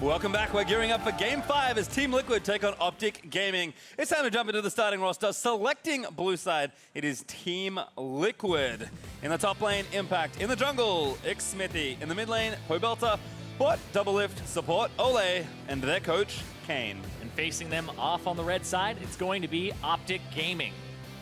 Welcome back. We're gearing up for Game 5 as Team Liquid take on OpTic Gaming. It's time to jump into the starting roster. Selecting blue side, it is Team Liquid. In the top lane, Impact. In the jungle, Xmithie. In the mid lane, Pobelter. Bot, Doublelift, support, Olleh, and their coach, Kane. And facing them off on the red side, it's going to be OpTic Gaming.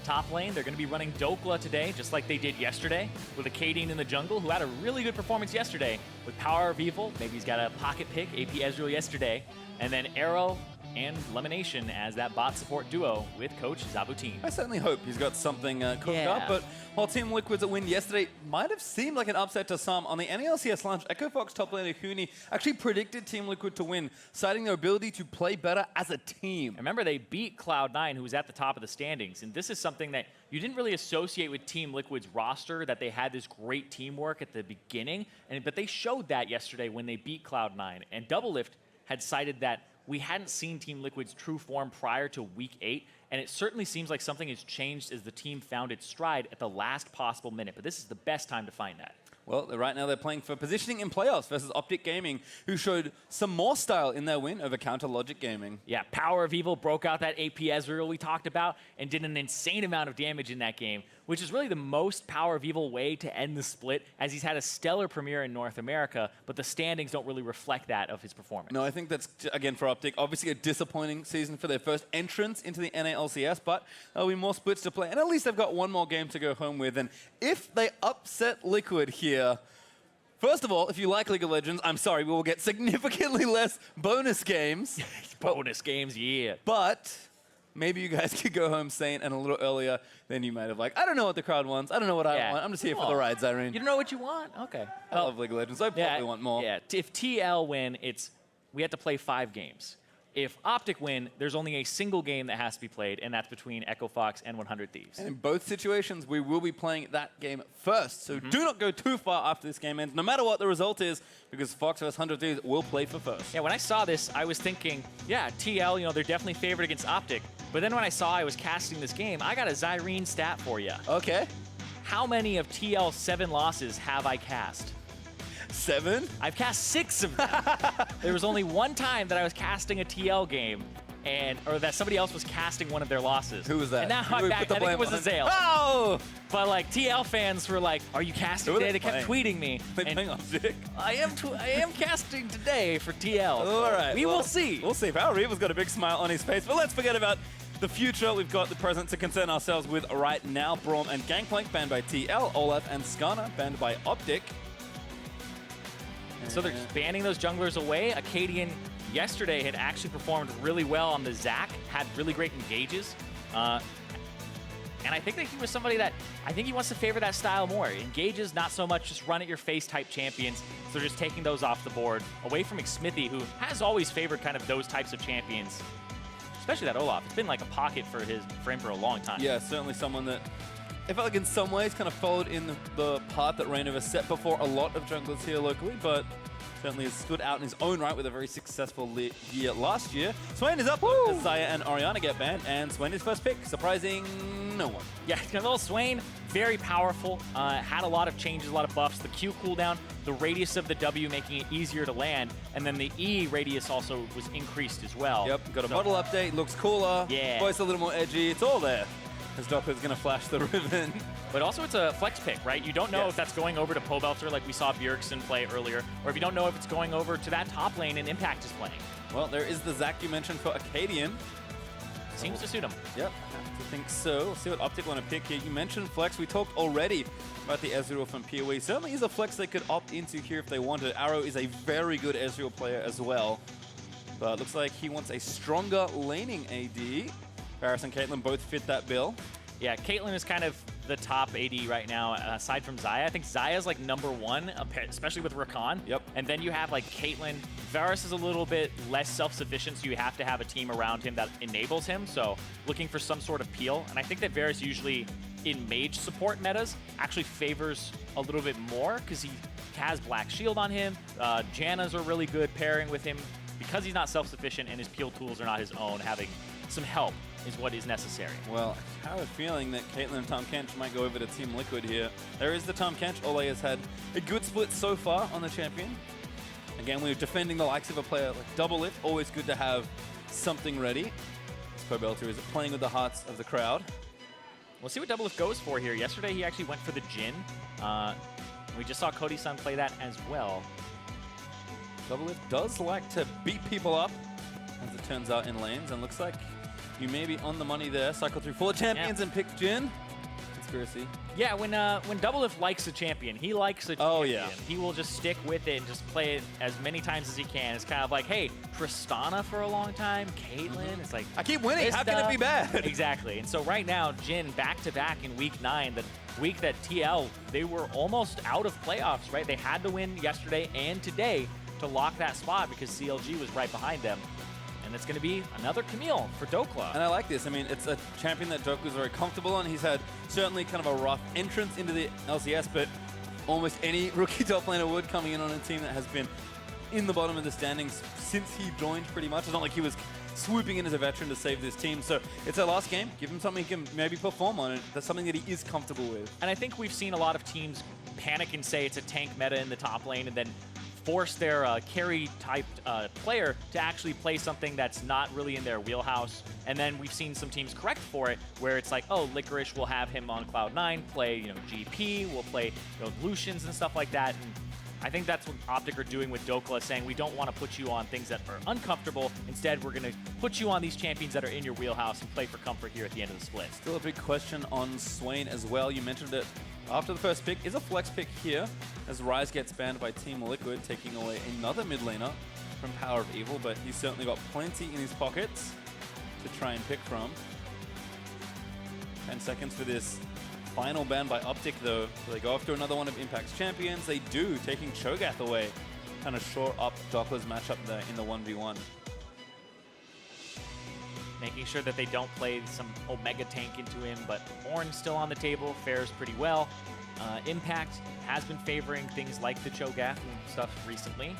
Top lane, they're going to be running Dhokla today, just like they did yesterday, with Akaadian in the jungle, who had a really good performance yesterday with PowerOfEvil. Maybe he's got a pocket pick, AP Ezreal yesterday, and then Arrow and LemonNation as that bot support duo with Coach Zabutin. I certainly hope he's got something cooked up, but while Team Liquid's win yesterday might have seemed like an upset to some, on the NALCS launch, EchoFox top laner Huni actually predicted Team Liquid to win, citing their ability to play better as a team. Remember, they beat Cloud9, who was at the top of the standings, and this is something that you didn't really associate with Team Liquid's roster, that they had this great teamwork at the beginning, but they showed that yesterday when they beat Cloud9, and Doublelift had cited that we hadn't seen Team Liquid's true form prior to Week 8, and it certainly seems like something has changed as the team found its stride at the last possible minute, but this is the best time to find that. Well, right now they're playing for positioning in playoffs versus OpTic Gaming, who showed some more style in their win over Counter Logic Gaming. Yeah, PowerOfEvil broke out that AP Ezreal we talked about and did an insane amount of damage in that game, which is really the most PowerOfEvil way to end the split, as he's had a stellar premiere in North America, but the standings don't really reflect that of his performance. No, I think that's, again, for OpTic, obviously a disappointing season for their first entrance into the NALCS, but there'll be more splits to play, and at least they've got one more game to go home with, and if they upset Liquid here, first of all, if you like League of Legends, I'm sorry, we will get significantly less bonus games. Bonus games, yeah. But maybe you guys could go home sane and a little earlier than you might have. Like, I don't know what the crowd wants. I don't know what I want. I'm just here for the ride, Zyrene. You don't know what you want? Okay. I love League of Legends. I probably want more. Yeah, if TL win, we have to play 5 games. If OpTic win, there's only a single game that has to be played, and that's between EchoFox and 100 Thieves. And in both situations, we will be playing that game first. So do not go too far after this game ends, no matter what the result is, because Fox vs 100 Thieves will play for first. Yeah, when I saw this, I was thinking, yeah, TL, they're definitely favored against OpTic. But then when I saw I was casting this game, I got a Zyrene stat for you. Okay. How many of TL's 7 losses have I cast? 7? I've cast 6 of them. There was only one time that I was casting a TL game, or that somebody else was casting one of their losses. Who was that? And now I'm back. I think it was Azale. Oh! But like TL fans were like, "Are you casting today?" They kept tweeting me. They're playing OpTic. I am casting today for TL. All right. We will see. We'll see. PowerOfEvil's got a big smile on his face, but let's forget about the future. We've got the present to concern ourselves with right now. Braum and Gangplank banned by TL. Olleh and Skarner banned by OpTic. So they're banning those junglers away. Akaadian yesterday had actually performed really well on the Zac, had really great engages. And I think that he was somebody that, I think he wants to favor that style more. Engages, not so much just run at your face type champions. So they're just taking those off the board, away from Xmithie, who has always favored kind of those types of champions. Especially that Olaf. It's been like a pocket for him for a long time. Yeah, certainly someone that I felt like in some ways kind of followed in the path that Reignover set before a lot of junglers here locally, but certainly has stood out in his own right with a very successful year last year. Swain is up as Zaya and Orianna get banned, and Swain is first pick, surprising no one. Yeah, Camille Swain, very powerful, had a lot of changes, a lot of buffs. The Q cooldown, the radius of the W making it easier to land, and then the E radius also was increased as well. Yep, got a model update, looks cooler, voice a little more edgy, it's all there. As Dhokla is going to flash the ribbon. But also it's a flex pick, right? You don't know if that's going over to Pobelter like we saw Bjergsen play earlier, or if you don't know if it's going over to that top lane and Impact is playing. Well, there is the Zac you mentioned for Akaadian. Seems to suit him. Yep, I have to think so. We'll see what OpTic want to pick here. You mentioned flex. We talked already about the Ezreal from PoE. Certainly is a flex they could opt into here if they wanted. Arrow is a very good Ezreal player as well. But looks like he wants a stronger laning AD. Varus and Caitlyn both fit that bill. Yeah, Caitlyn is kind of the top AD right now, aside from Zaya. I think Zaya's like #1, especially with Rakan. Yep. And then you have like Caitlyn. Varus is a little bit less self-sufficient, so you have to have a team around him that enables him. So looking for some sort of peel. And I think that Varus usually in mage support metas actually favors a little bit more because he has Black Shield on him. Janna's are really good pairing with him because he's not self-sufficient and his peel tools are not his own. Having some help is what is necessary. Well, I have a feeling that Caitlyn and Tahm Kench might go over to Team Liquid here. There is the Tahm Kench. Olleh has had a good split so far on the champion. Again, we're defending the likes of a player like Doublelift. Always good to have something ready. Pobelter is playing with the hearts of the crowd. We'll see what Doublelift goes for here. Yesterday, he actually went for the Jhin. We just saw Cody-san play that as well. Doublelift does like to beat people up, as it turns out, in lanes, and looks like you may be on the money there. Cycle through 4 champions and pick Jhin. Conspiracy. Yeah, when Doublelift likes a champion, he likes a champion. Oh, yeah. He will just stick with it and just play it as many times as he can. It's kind of like, hey, Tristana for a long time, Caitlyn. It's like, I keep winning. How can it be bad? Exactly. And so right now, Jhin back-to-back in week 9, the week that TL, they were almost out of playoffs, right? They had to win yesterday and today to lock that spot because CLG was right behind them. And it's going to be another Camille for Dhokla. And I like this. I mean, it's a champion that Dhokla is very comfortable on. He's had certainly kind of a rough entrance into the LCS, but almost any rookie top laner would coming in on a team that has been in the bottom of the standings since he joined pretty much. It's not like he was swooping in as a veteran to save this team. So it's a last game. Give him something he can maybe perform on. That's something that he is comfortable with. And I think we've seen a lot of teams panic and say it's a tank meta in the top lane and then force their carry-typed player to actually play something that's not really in their wheelhouse. And then we've seen some teams correct for it, where it's like, oh, Licorice will have him on Cloud9, play GP, we'll play Lucians and stuff like that. And I think that's what OpTic are doing with Dhokla, saying we don't want to put you on things that are uncomfortable. Instead, we're going to put you on these champions that are in your wheelhouse and play for comfort here at the end of the split. Still a big question on Swain as well. You mentioned it after the first pick. Is a flex pick here as Ryze gets banned by Team Liquid, taking away another mid laner from PowerOfEvil, but he's certainly got plenty in his pockets to try and pick from. 10 seconds for this final ban by OpTic though. So they go after another one of Impact's champions. They do, taking Cho'Gath away. Kind of shore up Dhokla's matchup there in the 1v1. Making sure that they don't play some Omega tank into him, but Ornn still on the table, fares pretty well. Impact has been favoring things like the Cho'Gath and stuff recently.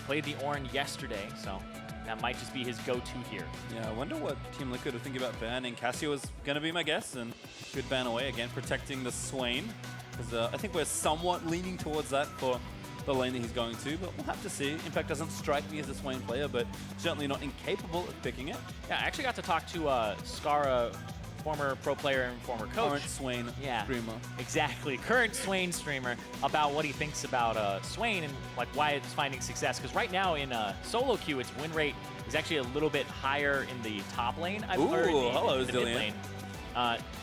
Played the Ornn yesterday, so that might just be his go-to here. Yeah, I wonder what Team Liquid are thinking about banning. Cassio is going to be my guess, and good ban away again, protecting the Swain. Because I think we're somewhat leaning towards that for the lane that he's going to, but we'll have to see. Impact doesn't strike me as a Swain player, but certainly not incapable of picking it. Yeah, I actually got to talk to Skara, former pro player and former coach. Current Swain streamer. Exactly, current Swain streamer, about what he thinks about Swain and like why it's finding success. Because right now in solo queue, its win rate is actually a little bit higher in the top lane. Hello, the Zilean. mid lane.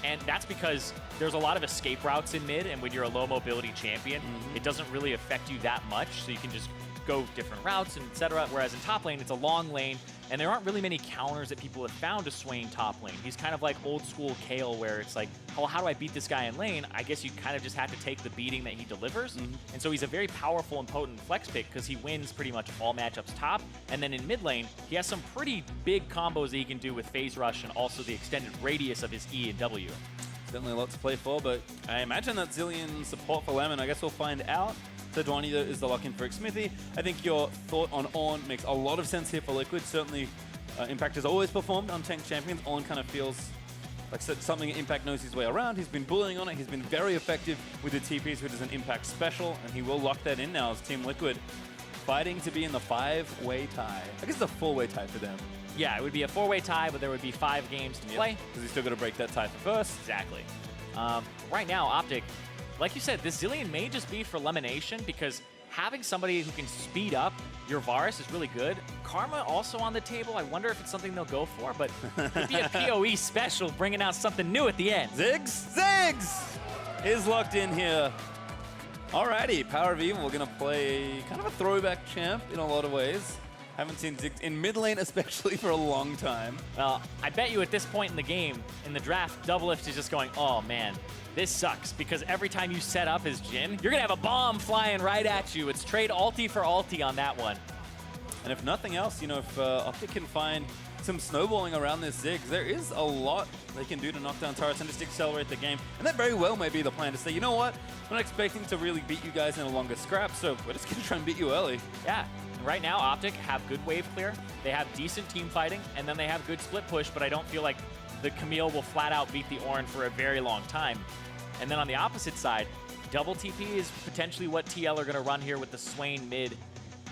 And that's because there's a lot of escape routes in mid, and when you're a low mobility champion, it doesn't really affect you that much, so you can just go different routes and etc. Whereas in top lane, it's a long lane, and there aren't really many counters that people have found to Swain top lane. He's kind of like old school Kale, where it's like, oh, how do I beat this guy in lane? I guess you kind of just have to take the beating that he delivers. And so he's a very powerful and potent flex pick because he wins pretty much all matchups top. And then in mid lane, he has some pretty big combos that he can do with phase rush and also the extended radius of his E and W. Certainly a lot to play for, but I imagine that Zilean support for Lemon, I guess we'll find out. Sejuani is the lock-in for Xmithie. I think your thought on Ornn makes a lot of sense here for Liquid. Certainly, Impact has always performed on tank champions. Ornn kind of feels like something Impact knows his way around. He's been bullying on it. He's been very effective with the TPs, which is an Impact special, and he will lock that in now as Team Liquid fighting to be in the 5-way tie. I guess it's a 4-way tie for them. Yeah, it would be a 4-way tie, but there would be 5 games to play. Because he's still got to break that tie for first. Exactly. Right now, OpTic, like you said, this Zilean may just be for LemonNation because having somebody who can speed up your Varus is really good. Karma also on the table. I wonder if it's something they'll go for, but it'd be a PoE special bringing out something new at the end. Ziggs! Ziggs! Is locked in here. Alrighty, PowerOfEvil, we're going to play kind of a throwback champ in a lot of ways. Haven't seen Ziggs in mid lane especially for a long time. Well, I bet you at this point in the game, in the draft, Doublelift is just going, oh man, this sucks, because every time you set up as Jhin, you're going to have a bomb flying right at you. It's trade ulti for ulti on that one. And if nothing else, you know, if OpTic can find some snowballing around this Ziggs, there is a lot they can do to knock down turrets and just accelerate the game. And that very well may be the plan, to say, you know what, we're not expecting to really beat you guys in a longer scrap, so we're just going to try and beat you early. Yeah. Right now, OpTic have good wave clear, they have decent team fighting, and then they have good split push, but I don't feel like the Camille will flat out beat the Ornn for a very long time. And then on the opposite side, double TP is potentially what TL are going to run here with the Swain mid.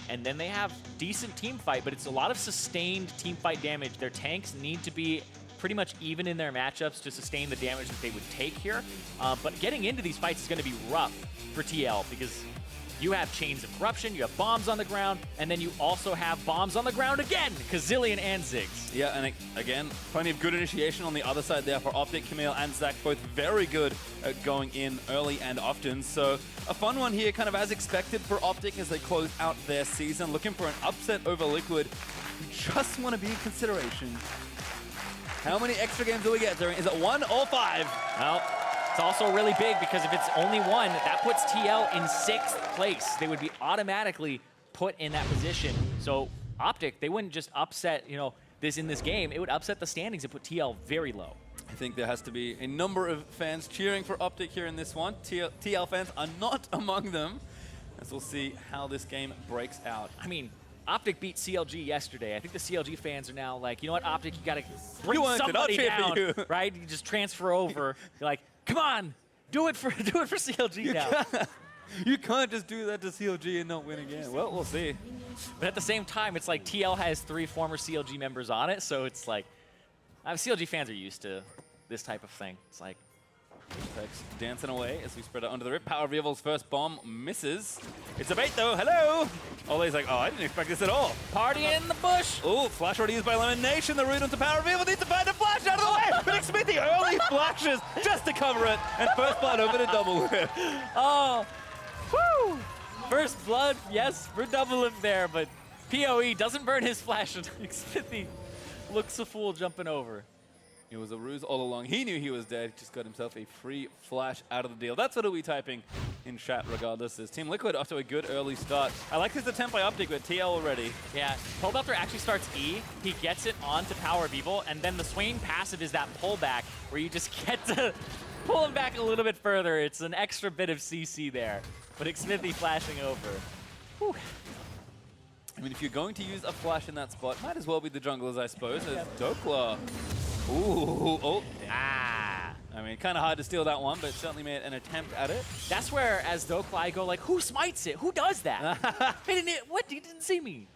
And then they have decent team fight, but it's a lot of sustained team fight damage. Their tanks need to be pretty much even in their matchups to sustain the damage that they would take here. But getting into these fights is going to be rough for TL because you have chains of corruption, you have bombs on the ground, and then you also have bombs on the ground again because Zilean and Ziggs. Yeah, and again, plenty of good initiation on the other side there for OpTic. Camille and Zach both very good at going in early and often. So a fun one here, kind of as expected for OpTic as they close out their season, looking for an upset over Liquid. You just want to be in consideration. How many extra games do we get, Is it 1 or 5? Well, it's also really big because if it's only 1, that puts TL in 6th place. They would be automatically put in that position. So OpTic, they wouldn't just upset, this in this game. It would upset the standings and put TL very low. I think there has to be a number of fans cheering for OpTic here in this one. TL fans are not among them, as we'll see how this game breaks out. I mean, OpTic beat CLG yesterday. I think the CLG fans are now like, you know what, OpTic, you got to bring somebody down, right? You just transfer over. You're like, come on, do it for CLG now. You can't just do that to CLG and not win again. Well, we'll see. But at the same time, it's like TL has 3 former CLG members on it, so it's like, CLG fans are used to this type of thing. It's like, Apex dancing away as we spread out under the rip. PowerOfEvil's first bomb misses. It's a bait though, hello! Olleh's like, oh, I didn't expect this at all. Party in the bush! Oh, flash already used by LemonNation. The route onto PowerOfEvil needs to find a flash out of the way! But Xmithie early flashes just to cover it. And first blood over to Doublelift. Oh, woo! First blood, yes, for Doublelift there, but PoE doesn't burn his flash. And Xmithie looks a fool jumping over. It was a ruse all along. He knew he was dead. Just got himself a free flash out of the deal. That's what we'll be typing in chat regardless. As Team Liquid off to a good early start. I like this attempt by OpTic with TL already. Yeah, Pobelter actually starts E. He gets it onto PowerOfEvil, and then the Swain passive is that pullback where you just get to pull him back a little bit further. It's an extra bit of CC there. But Xmithie flashing over. Whew. I mean, if you're going to use a flash in that spot, might as well be the junglers, I suppose. As Dhokla. Ooh, oh. Ah. I mean, kind of hard to steal that one, but certainly made an attempt at it. That's where, as Dhokla, I go like, who smites it? Who does that? What? You didn't see me.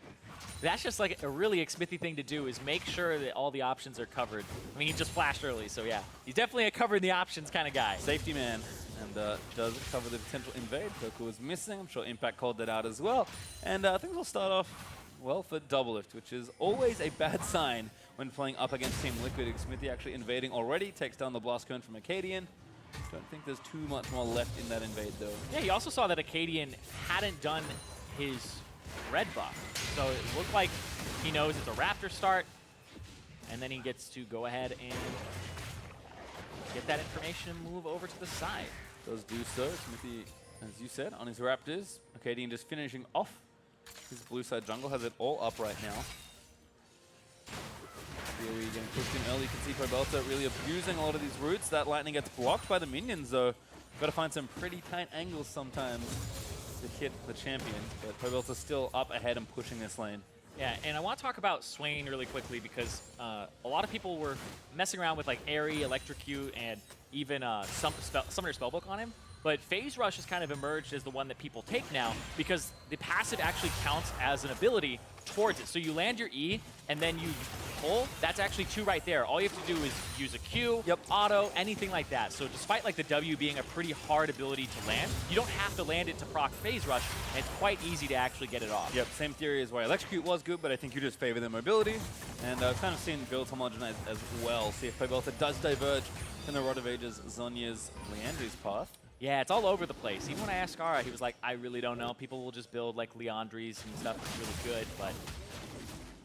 That's just like a really Xmithie thing to do, is make sure that all the options are covered. I mean, he just flashed early, so yeah. He's definitely a cover the options kind of guy. Safety man. And does cover the potential invade. Dhokla was missing. I'm sure Impact called that out as well. And things will start off well for Doublelift, which is always a bad sign when playing up against Team Liquid. Xmithie actually invading already, takes down the blast cone from Akaadian. Don't think there's too much more left in that invade though. Yeah, he also saw that Akaadian hadn't done his red buff. So it looked like he knows it's a Raptor start, and then he gets to go ahead and get that information and move over to the side. Does do so. Xmithie, as you said, on his Raptors. Akaadian just finishing off his blue side jungle, has it all up right now. PoE getting pushed in early. You can see Pobelter really abusing a lot of these routes. That lightning gets blocked by the minions though. Got to find some pretty tight angles sometimes to hit the champion. But Pobelter's still up ahead and pushing this lane. Yeah, and I want to talk about Swain really quickly because a lot of people were messing around with like Airy, Electrocute, and even Summoner Spellbook on him. But Phase Rush has kind of emerged as the one that people take now because the passive actually counts as an ability towards it. So you land your E and then you pull. That's actually 2 right there. All you have to do is use a Q, auto, anything like that. So despite like the W being a pretty hard ability to land, you don't have to land it to proc Phase Rush, and it's quite easy to actually get it off. Yep, same theory as why Electrocute was good, but I think you just favor the mobility. And I've kind of seen builds homogenize as well. See if Pobelter does diverge in the Rod of Ages, Zhonya's, Leandri's path. Yeah, it's all over the place. Even when I asked Ara, he was like, I really don't know. People will just build like Leandri's and stuff that's really good, but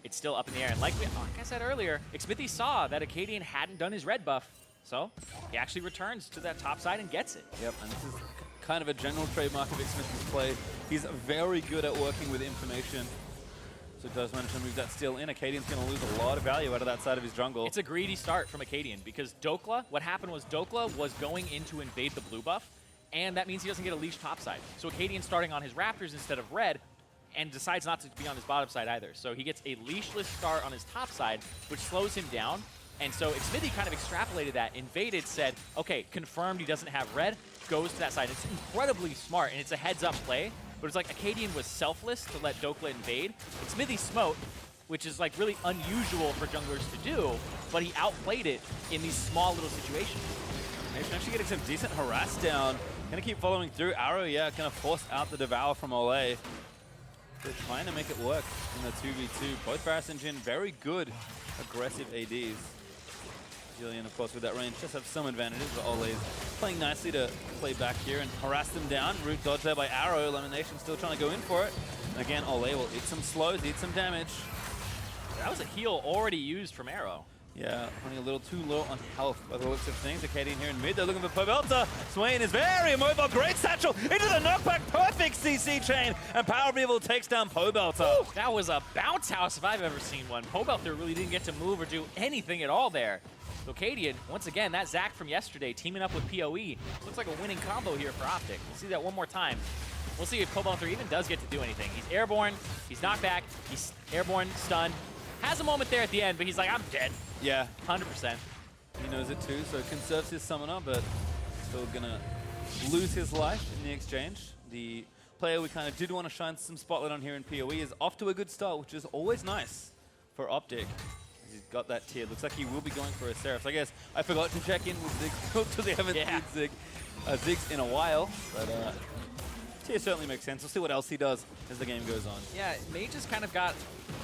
it's still up in the air. And like I said earlier, Xmithie saw that Akaadian hadn't done his red buff, so he actually returns to that top side and gets it. Yep, and this is kind of a general trademark of Xmithie's play. He's very good at working with information. So does manage to move that steal in. Akaadian's going to lose a lot of value out of that side of his jungle. It's a greedy start from Akaadian because Dhokla, what happened was Dhokla was going in to invade the blue buff, and that means he doesn't get a leash topside. So Akaadian's starting on his Raptors instead of red, and decides not to be on his bottom side either. So he gets a leashless start on his top side, which slows him down. And so Xmithie kind of extrapolated that, invaded, said, okay, confirmed he doesn't have red, goes to that side. It's incredibly smart, and it's a heads-up play but it's like Akaadian was selfless to let Dhokla invade. Xmithie smote, which is like really unusual for junglers to do, but he outplayed it in these small little situations. Nation actually getting some decent harass down. Gonna keep following through. Arrow, yeah, gonna force out the Devour from Olleh. They're trying to make it work in the 2v2. Both Varus and Jhin, very good aggressive ADs. Zilean, of course, with that range, just have some advantages, but Olleh is playing nicely to play back here and harass them down. Root dodge there by Arrow. LemonNation still trying to go in for it. And again, Olleh will eat some slows, eat some damage. That was a heal already used from Arrow. Yeah, running a little too low on health by the looks of things. Akaadian here in mid, they're looking for Pobelter. Swain is very mobile, great satchel into the knockback, perfect CC chain, and PowerOfEvil takes down Pobelter. Ooh, that was a bounce house if I've ever seen one. Pobelter really didn't get to move or do anything at all there. Akaadian, once again, that Zac from yesterday teaming up with PoE. Looks like a winning combo here for OpTic. We'll see that one more time. We'll see if Pobelter even does get to do anything. He's airborne, he's knocked back, he's airborne, stunned. Has a moment there at the end, but he's like, I'm dead. Yeah. 100%. He knows it too, so conserves his summoner, but still gonna lose his life in the exchange. The player we kind of did want to shine some spotlight on here in PoE is off to a good start, which is always nice for OpTic. He's got that tier. Looks like he will be going for a Seraph. So I guess I forgot to check in with Ziggs because they haven't seen Ziggs in a while, but tier certainly makes sense. We'll see what else he does as the game goes on. Yeah, Mage has kind of got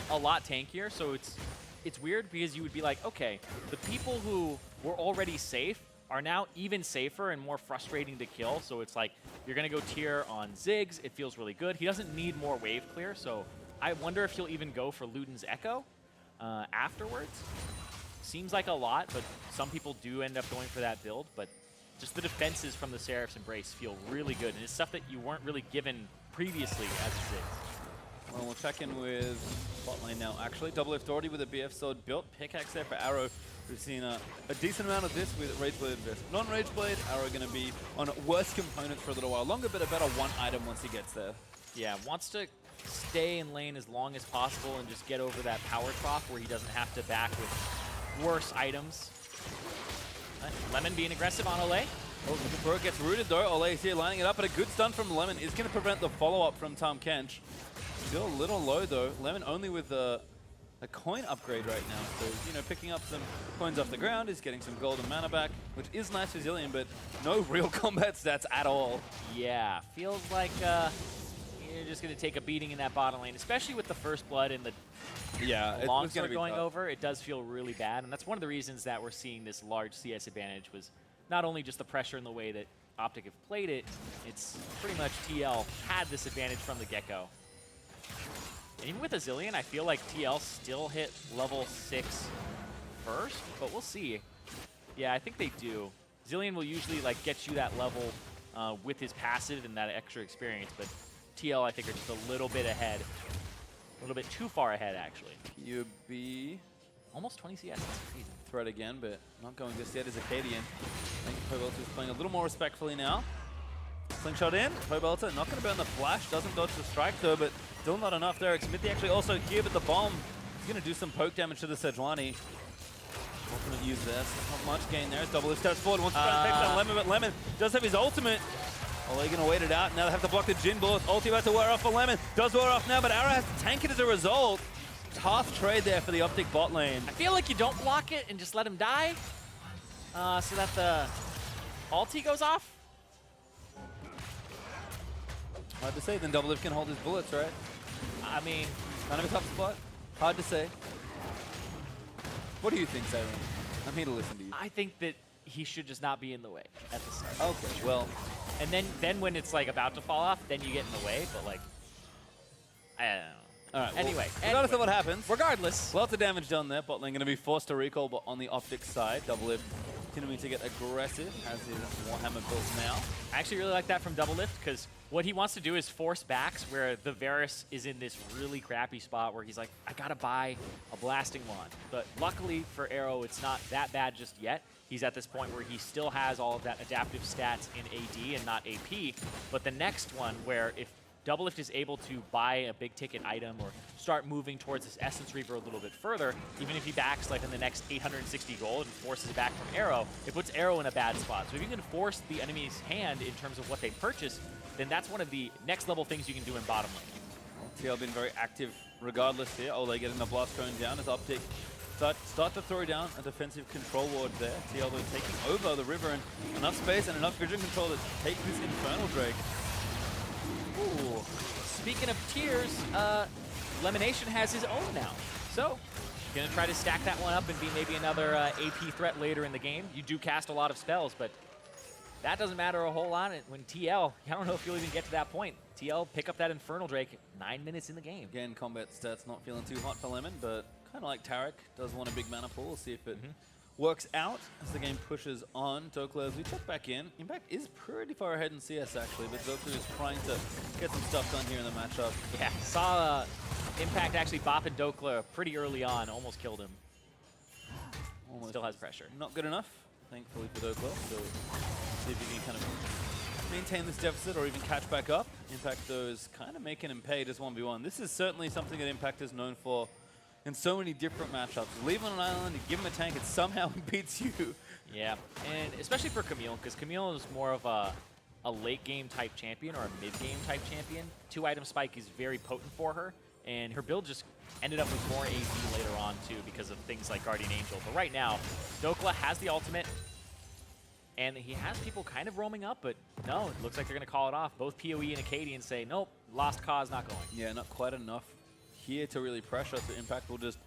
a lot tankier, so it's weird because you would be like, okay, the people who were already safe are now even safer and more frustrating to kill. So it's like, you're going to go tier on Ziggs. It feels really good. He doesn't need more wave clear, so I wonder if he'll even go for Luden's Echo afterwards. Seems like a lot, but some people do end up going for that build. But just the defenses from the Seraph's Embrace feel really good, and it's stuff that you weren't really given previously as Ziggs. Well, we'll check in with bot lane now, actually. Doublelift already with a BF sword built. Pickaxe there for Arrow. We've seen a decent amount of this with Rageblade versus non-Rageblade. Arrow going to be on worse components for a little while longer, but a better one item once he gets there. Yeah, wants to stay in lane as long as possible and just get over that power trough where he doesn't have to back with worse items. Lemon being aggressive on Olleh. Oh, looking for it, gets rooted though. Olleh is here lining it up, but a good stun from Lemon is going to prevent the follow-up from Tahm Kench. Still a little low though. Lemon only with a coin upgrade right now. So, you know, picking up some coins off the ground is getting some gold and mana back, which is nice for Zilean, but no real combat stats at all. Yeah, feels like you're just going to take a beating in that bottom lane, especially with the first blood and the longsword going over. It does feel really bad, and that's one of the reasons that we're seeing this large CS advantage was not only just the pressure in the way that OpTic have played it, it's pretty much TL had this advantage from the get-go. And even with a Zilean, I feel like TL still hit level 6 first, but we'll see. Yeah, I think they do. Zilean will usually like get you that level with his passive and that extra experience, but TL I think are just a little bit ahead. A little bit too far ahead, actually. UB almost 20 CS, that's crazy. Threat again, but not going just yet is Akaadian. I think Pobelter is playing a little more respectfully now. Slingshot in, Pobelter not going to burn the flash, doesn't dodge the strike though, but still not enough there. Xmithie actually also here, but the bomb is going to do some poke damage to the Sejuani. Ultimate use there, so not much gain there. Doublelift steps forward, wants to try to take down Lemon, but Lemon does have his ultimate. Olleh going to wait it out. Now they have to block the Jhin bullets. Ulti about to wear off for Lemon. Does wear off now, but Arrow has to tank it as a result. Tough trade there for the OpTic bot lane. I feel like you don't block it and just let him die so that the ulti goes off. Hard to say, then Doublelift can hold his bullets, right? I mean, kind of a tough spot. Hard to say. What do you think, Siren? I'm here to listen to you. I think that he should just not be in the way at the start. Okay, well. And then when it's like about to fall off, then you get in the way, but like, I don't know. All right, anyway, regardless of what happens. Regardless. Lots of damage done there. Bot lane going to be forced to recall, but on the OpTic side, Doublelift continuing to get aggressive as his Warhammer built now. I actually really like that from Doublelift because what he wants to do is force backs where the Varus is in this really crappy spot where he's like, I gotta buy a blasting wand. But luckily for Arrow, it's not that bad just yet. He's at this point where he still has all of that adaptive stats in AD and not AP. But the next one where if Doublelift is able to buy a big ticket item or start moving towards this Essence Reaver a little bit further, even if he backs like in the next 860 gold and forces it back from Arrow, it puts Arrow in a bad spot. So if you can force the enemy's hand in terms of what they purchase, then that's one of the next level things you can do in bottom lane. TL been very active regardless here. Olleh getting the blast cone down as OpTic start to throw down a defensive control ward there. TL though taking over the river and enough space and enough vision control to take this Infernal Drake. Ooh. Speaking of tiers, LemonNation has his own now. So, gonna try to stack that one up and be maybe another AP threat later in the game. You do cast a lot of spells, but that doesn't matter a whole lot when TL, I don't know if you'll even get to that point. TL, pick up that Infernal Drake 9 minutes in the game. Again, combat stats not feeling too hot for Lemon, but kind of like Tarek, does want a big mana pool. We'll see if it works out as the game pushes on. Dhokla, as we check back in, Impact is pretty far ahead in CS actually, but Dhokla is trying to get some stuff done here in the matchup. Yeah, saw Impact actually bopping Dhokla pretty early on, almost killed him. Almost. Still has pressure. Not good enough, thankfully for Dhokla, so see if he can kind of maintain this deficit or even catch back up. Impact though is kind of making him pay just 1v1. This is certainly something that Impact is known for in so many different matchups. Leave him on an island, you give him a tank, and somehow he beats you. Yeah, and especially for Camille, because Camille is more of a late game type champion or a mid game type champion. 2-item spike is very potent for her, and her build just ended up with more AP later on too because of things like Guardian Angel. But right now, Dhokla has the ultimate, and he has people kind of roaming up, but no, it looks like they're going to call it off. Both PoE and Akaadian say, nope, lost cause, not going. Yeah, not quite enough here to really pressure, so Impact will just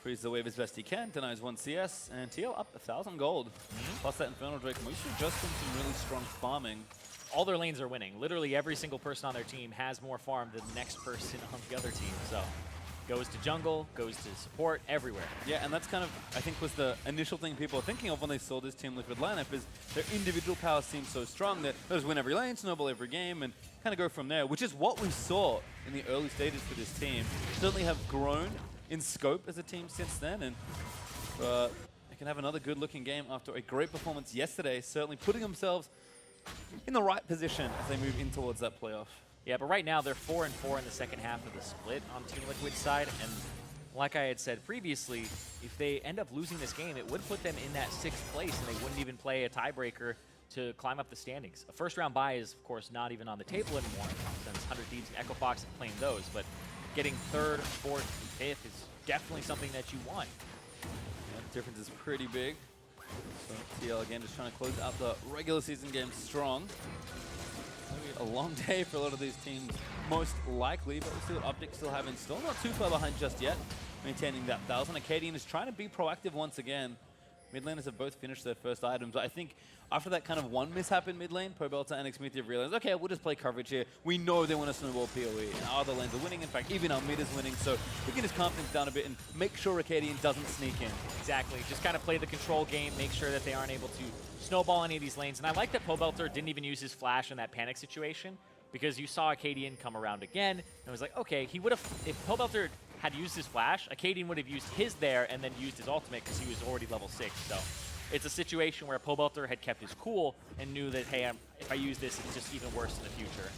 freeze the wave as best he can, denies 1 CS, and TL up 1,000 gold. Plus that Infernal Drake, mostly just from some really strong farming. All their lanes are winning. Literally every single person on their team has more farm than the next person on the other team, so goes to jungle, goes to support, everywhere. Yeah, and that's kind of, I think, was the initial thing people were thinking of when they saw this Team Liquid lineup, is their individual powers seem so strong that they'll just win every lane, snowball every game, and kind of go from there, which is what we saw in the early stages for this team. Certainly have grown in scope as a team since then, and they can have another good-looking game after a great performance yesterday, certainly putting themselves in the right position as they move in towards that playoff. Yeah, but right now they're 4-4 in the second half of the split on Team Liquid's side, and like I had said previously, if they end up losing this game, it would put them in that 6th place, and they wouldn't even play a tiebreaker to climb up the standings. A first-round bye is, of course, not even on the table anymore, since 100 Thieves and Echo Fox have claimed those, but getting 3rd, 4th, and 5th is definitely something that you want. Yeah, the difference is pretty big. So TL again just trying to close out the regular season game strong. Maybe a long day for a lot of these teams, most likely, but we'll see what OpTic still have in store. Not too far behind just yet, maintaining that 1,000. Akaadian is trying to be proactive once again. Mid laners have both finished their first items. I think after that kind of one mishap in mid lane, Pobelter and Xmithie have realized, okay, we'll just play coverage here. We know they want to snowball PoE, and our other lanes are winning. In fact, even our mid is winning, so we can just calm things down a bit and make sure Akaadian doesn't sneak in. Exactly. Just kind of play the control game, make sure that they aren't able to snowball any of these lanes. And I like that Pobelter didn't even use his flash in that panic situation, because you saw Akaadian come around again, and was like, okay, he would have, if Pobelter had used his flash, Akaadian would have used his there and then used his ultimate because he was already level 6. So it's a situation where Pobelter had kept his cool and knew that, hey, if I use this, it's just even worse in the future.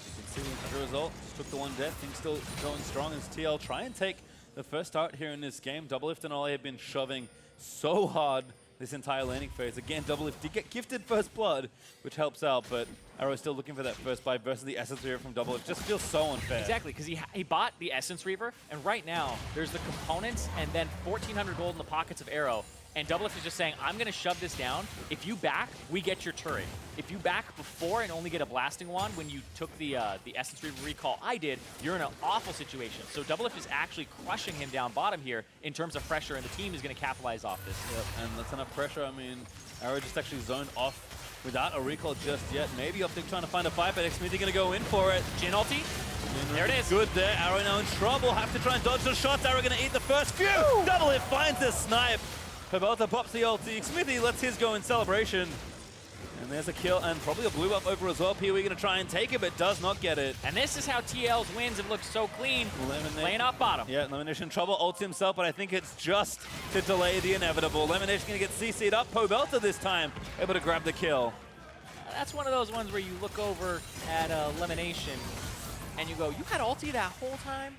You can see as a result, just took the one death, things still going strong as TL try and take the first start here in this game. Doublelift and Olleh have been shoving so hard this entire laning phase. Again, Doublelift did get gifted first blood, which helps out, but Arrow's still looking for that first buy versus the Essence Reaver from Doublelift. Just feels so unfair. Exactly, because he bought the Essence Reaver, and right now, there's the components and then 1,400 gold in the pockets of Arrow, and Doublelift is just saying, I'm going to shove this down. If you back, we get your turret. If you back before and only get a blasting wand when you took the Essence Reaver recall I did, you're in an awful situation. So Doublelift is actually crushing him down bottom here in terms of pressure, and the team is going to capitalize off this. Yep, and that's enough pressure. I mean, Arrow just actually zoned off without a recall just yet. Maybe OpTic trying to find a fight, but Xmithie going to go in for it. Jhin ulti. There it is. Good there. Arrow now in trouble. Have to try and dodge the shots. Arrow going to eat the first few. Doublelift finds the snipe. Pobelter pops the ulti. Xmithie lets his go in celebration. And there's a kill and probably a blue buff over as well. PoE going to try and take it, but does not get it. And this is how TL's wins have looked so clean. Laying off bottom. Yeah, LemonNation in trouble. Ults himself, but I think it's just to delay the inevitable. LemonNation going to get CC'd up. Pobelter this time able to grab the kill. That's one of those ones where you look over at LemonNation and you go, you had ulti that whole time?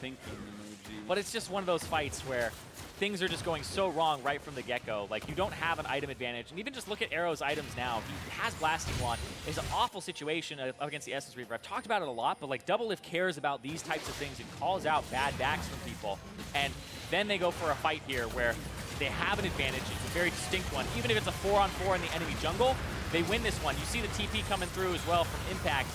Thinking emoji. But it's just one of those fights where things are just going so wrong right from the get-go. Like, you don't have an item advantage. And even just look at Arrow's items now. He has Blasting Wand. It's an awful situation against the Essence Reaver. I've talked about it a lot, but like Doublelift cares about these types of things and calls out bad backs from people. And then they go for a fight here where they have an advantage. It's a very distinct one. Even if it's a 4-on-4 in the enemy jungle, they win this one. You see the TP coming through as well from Impact.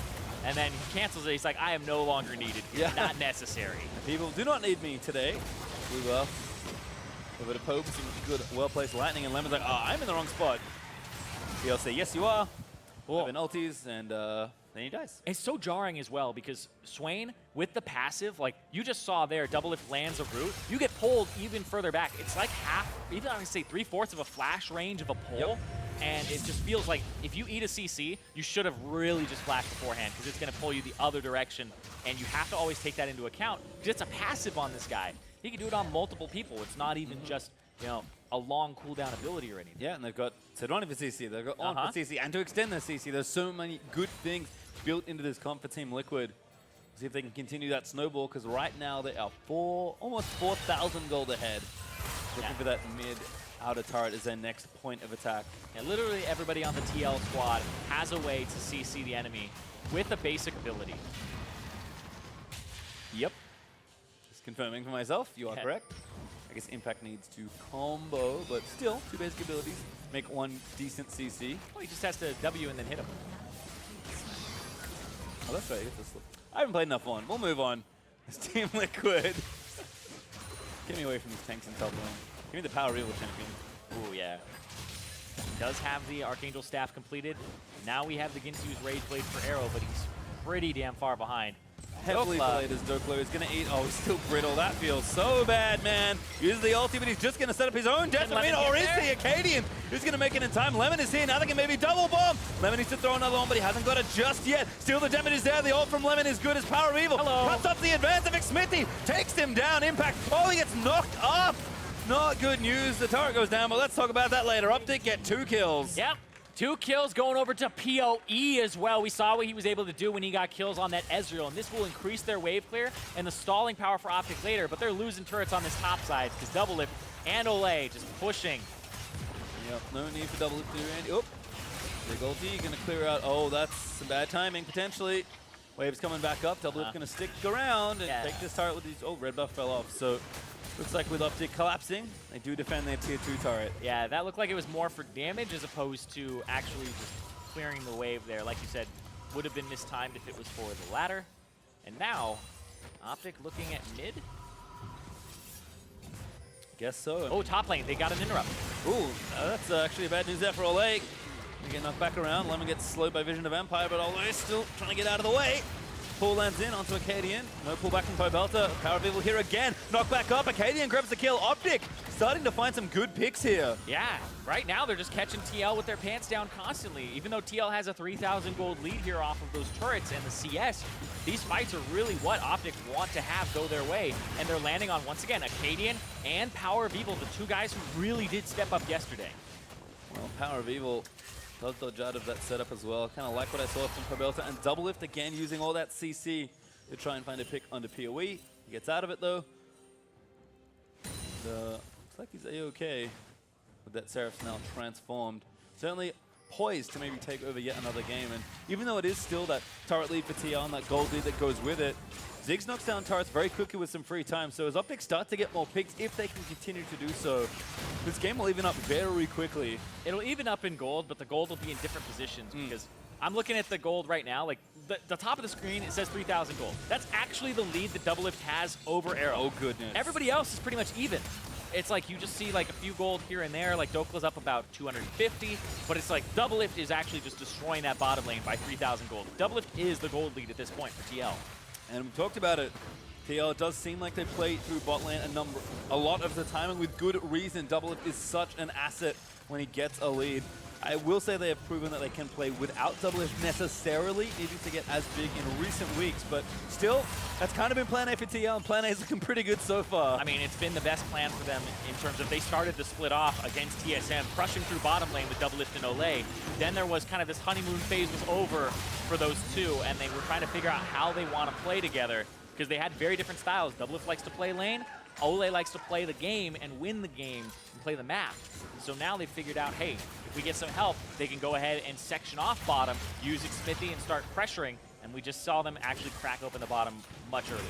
And then he cancels it. He's like, I am no longer needed. It's not necessary. People do not need me today. We will. A bit of Pope, some good, well-placed lightning, and Lemon's like, oh, I'm in the wrong spot. He'll say, yes, you are. An ultis, and then he dies. It's so jarring as well because Swain, with the passive, like you just saw there, Doublelift lands a root, you get pulled even further back. It's like half, even I would say 3/4 of a flash range of a pull. Yep. And it just feels like if you eat a CC, you should have really just flashed beforehand because it's going to pull you the other direction. And you have to always take that into account because it's a passive on this guy. He can do it on multiple people. It's not even just, you know, a long cooldown ability or anything. Yeah, and they've got Sejuani for CC, they've got Ornn for CC, and to extend their CC, there's so many good things built into this comp for Team Liquid. See if they can continue that snowball, because right now they are almost 4,000 gold ahead. Looking for that mid outer turret as their next point of attack. And literally everybody on the TL squad has a way to CC the enemy with a basic ability. Yep. Just confirming for myself, you are correct. I guess Impact needs to combo, but still, 2 basic abilities make 1 decent CC. Well, he just has to W and then hit him. Oh, that's right. I haven't played enough on. We'll move on. It's Team Liquid. Get me away from these tanks in top lane. Give me the PowerOfEvil champion. Ooh, yeah. Does have the Archangel Staff completed. Now we have the Ginsu's Rage Blade for Arrow, but he's pretty damn far behind. Heavily played as Dhokla is going to eat. Oh, he's still brittle. That feels so bad, man. Uses the ulti, but he's just going to set up his own death. Or is the Akaadian who's going to make it in time? Lemon is here. Now they can maybe double bomb. Lemon needs to throw another one, but he hasn't got it just yet. Still, the damage is there. The ult from Lemon is good as PowerOfEvil. Cuts up the advance of Xmithie. Takes him down. Impact. Oh, he gets knocked up. Not good news. The turret goes down, but let's talk about that later. OpTic get 2 kills. Yep. 2 kills going over to PoE as well. We saw what he was able to do when he got kills on that Ezreal, and this will increase their wave clear and the stalling power for OpTic later, but they're losing turrets on this top side because Doublelift and Olleh just pushing. Yep, no need for Doublelift to do anything. Oh, big ulti, gonna clear out. Oh, that's some bad timing, potentially. Wave's coming back up. Doublelift gonna stick around and take this turret with these. Oh, red buff fell off, so looks like with OpTic collapsing, they do defend their tier 2 turret. Yeah, that looked like it was more for damage as opposed to actually just clearing the wave there. Like you said, would have been mistimed if it was for the latter. And now, OpTic looking at mid. Guess so. Oh, top lane, they got an interrupt. Ooh, that's actually bad news there for Olleh. They get knocked back around. Lemon gets slowed by Vision of Empire, but Olleh is still trying to get out of the way. Pull lands in onto Akaadian. No pullback from Pobelter. PowerOfEvil here again. Knock back up. Akaadian grabs the kill. OpTic starting to find some good picks here. Yeah, right now they're just catching TL with their pants down constantly. Even though TL has a 3,000 gold lead here off of those turrets and the CS, these fights are really what OpTic want to have go their way. And they're landing on, once again, Akaadian and PowerOfEvil, the 2 guys who really did step up yesterday. Well, PowerOfEvil does dodge out of that setup as well. Kind of like what I saw from Pobelter. And Doublelift again using all that CC to try and find a pick under PoE. He gets out of it though. Looks like he's A-okay with that Seraph's now transformed. Certainly poised to maybe take over yet another game. And even though it is still that turret lead for TL and that gold lead that goes with it, Ziggs knocks down turrets very quickly with some free time. So as OpTic start to get more picks, if they can continue to do so, this game will even up very quickly. It'll even up in gold, but the gold will be in different positions because I'm looking at the gold right now. Like the top of the screen, it says 3,000 gold. That's actually the lead that Doublelift has over Arrow. Oh, goodness. Everybody else is pretty much even. It's like you just see like a few gold here and there. Like Dhokla's up about 250, but it's like Doublelift is actually just destroying that bottom lane by 3,000 gold. Doublelift is the gold lead at this point for TL. And we talked about it. TL, it does seem like they play through bot lane a lot of the time, and with good reason. Doublelift is such an asset when he gets a lead. I will say they have proven that they can play without Doublelift necessarily needing to get as big in recent weeks, but still, that's kind of been plan A for TL, and plan A is looking pretty good so far. I mean, it's been the best plan for them in terms of they started to split off against TSM, crushing through bottom lane with Doublelift and Olleh. Then there was kind of this honeymoon phase was over for those two, and they were trying to figure out how they want to play together because they had very different styles. Doublelift likes to play lane, Olleh likes to play the game and win the game and play the map. So now they've figured out, hey, if we get some help, they can go ahead and section off bottom, use Xmithie and start pressuring. And we just saw them actually crack open the bottom much earlier.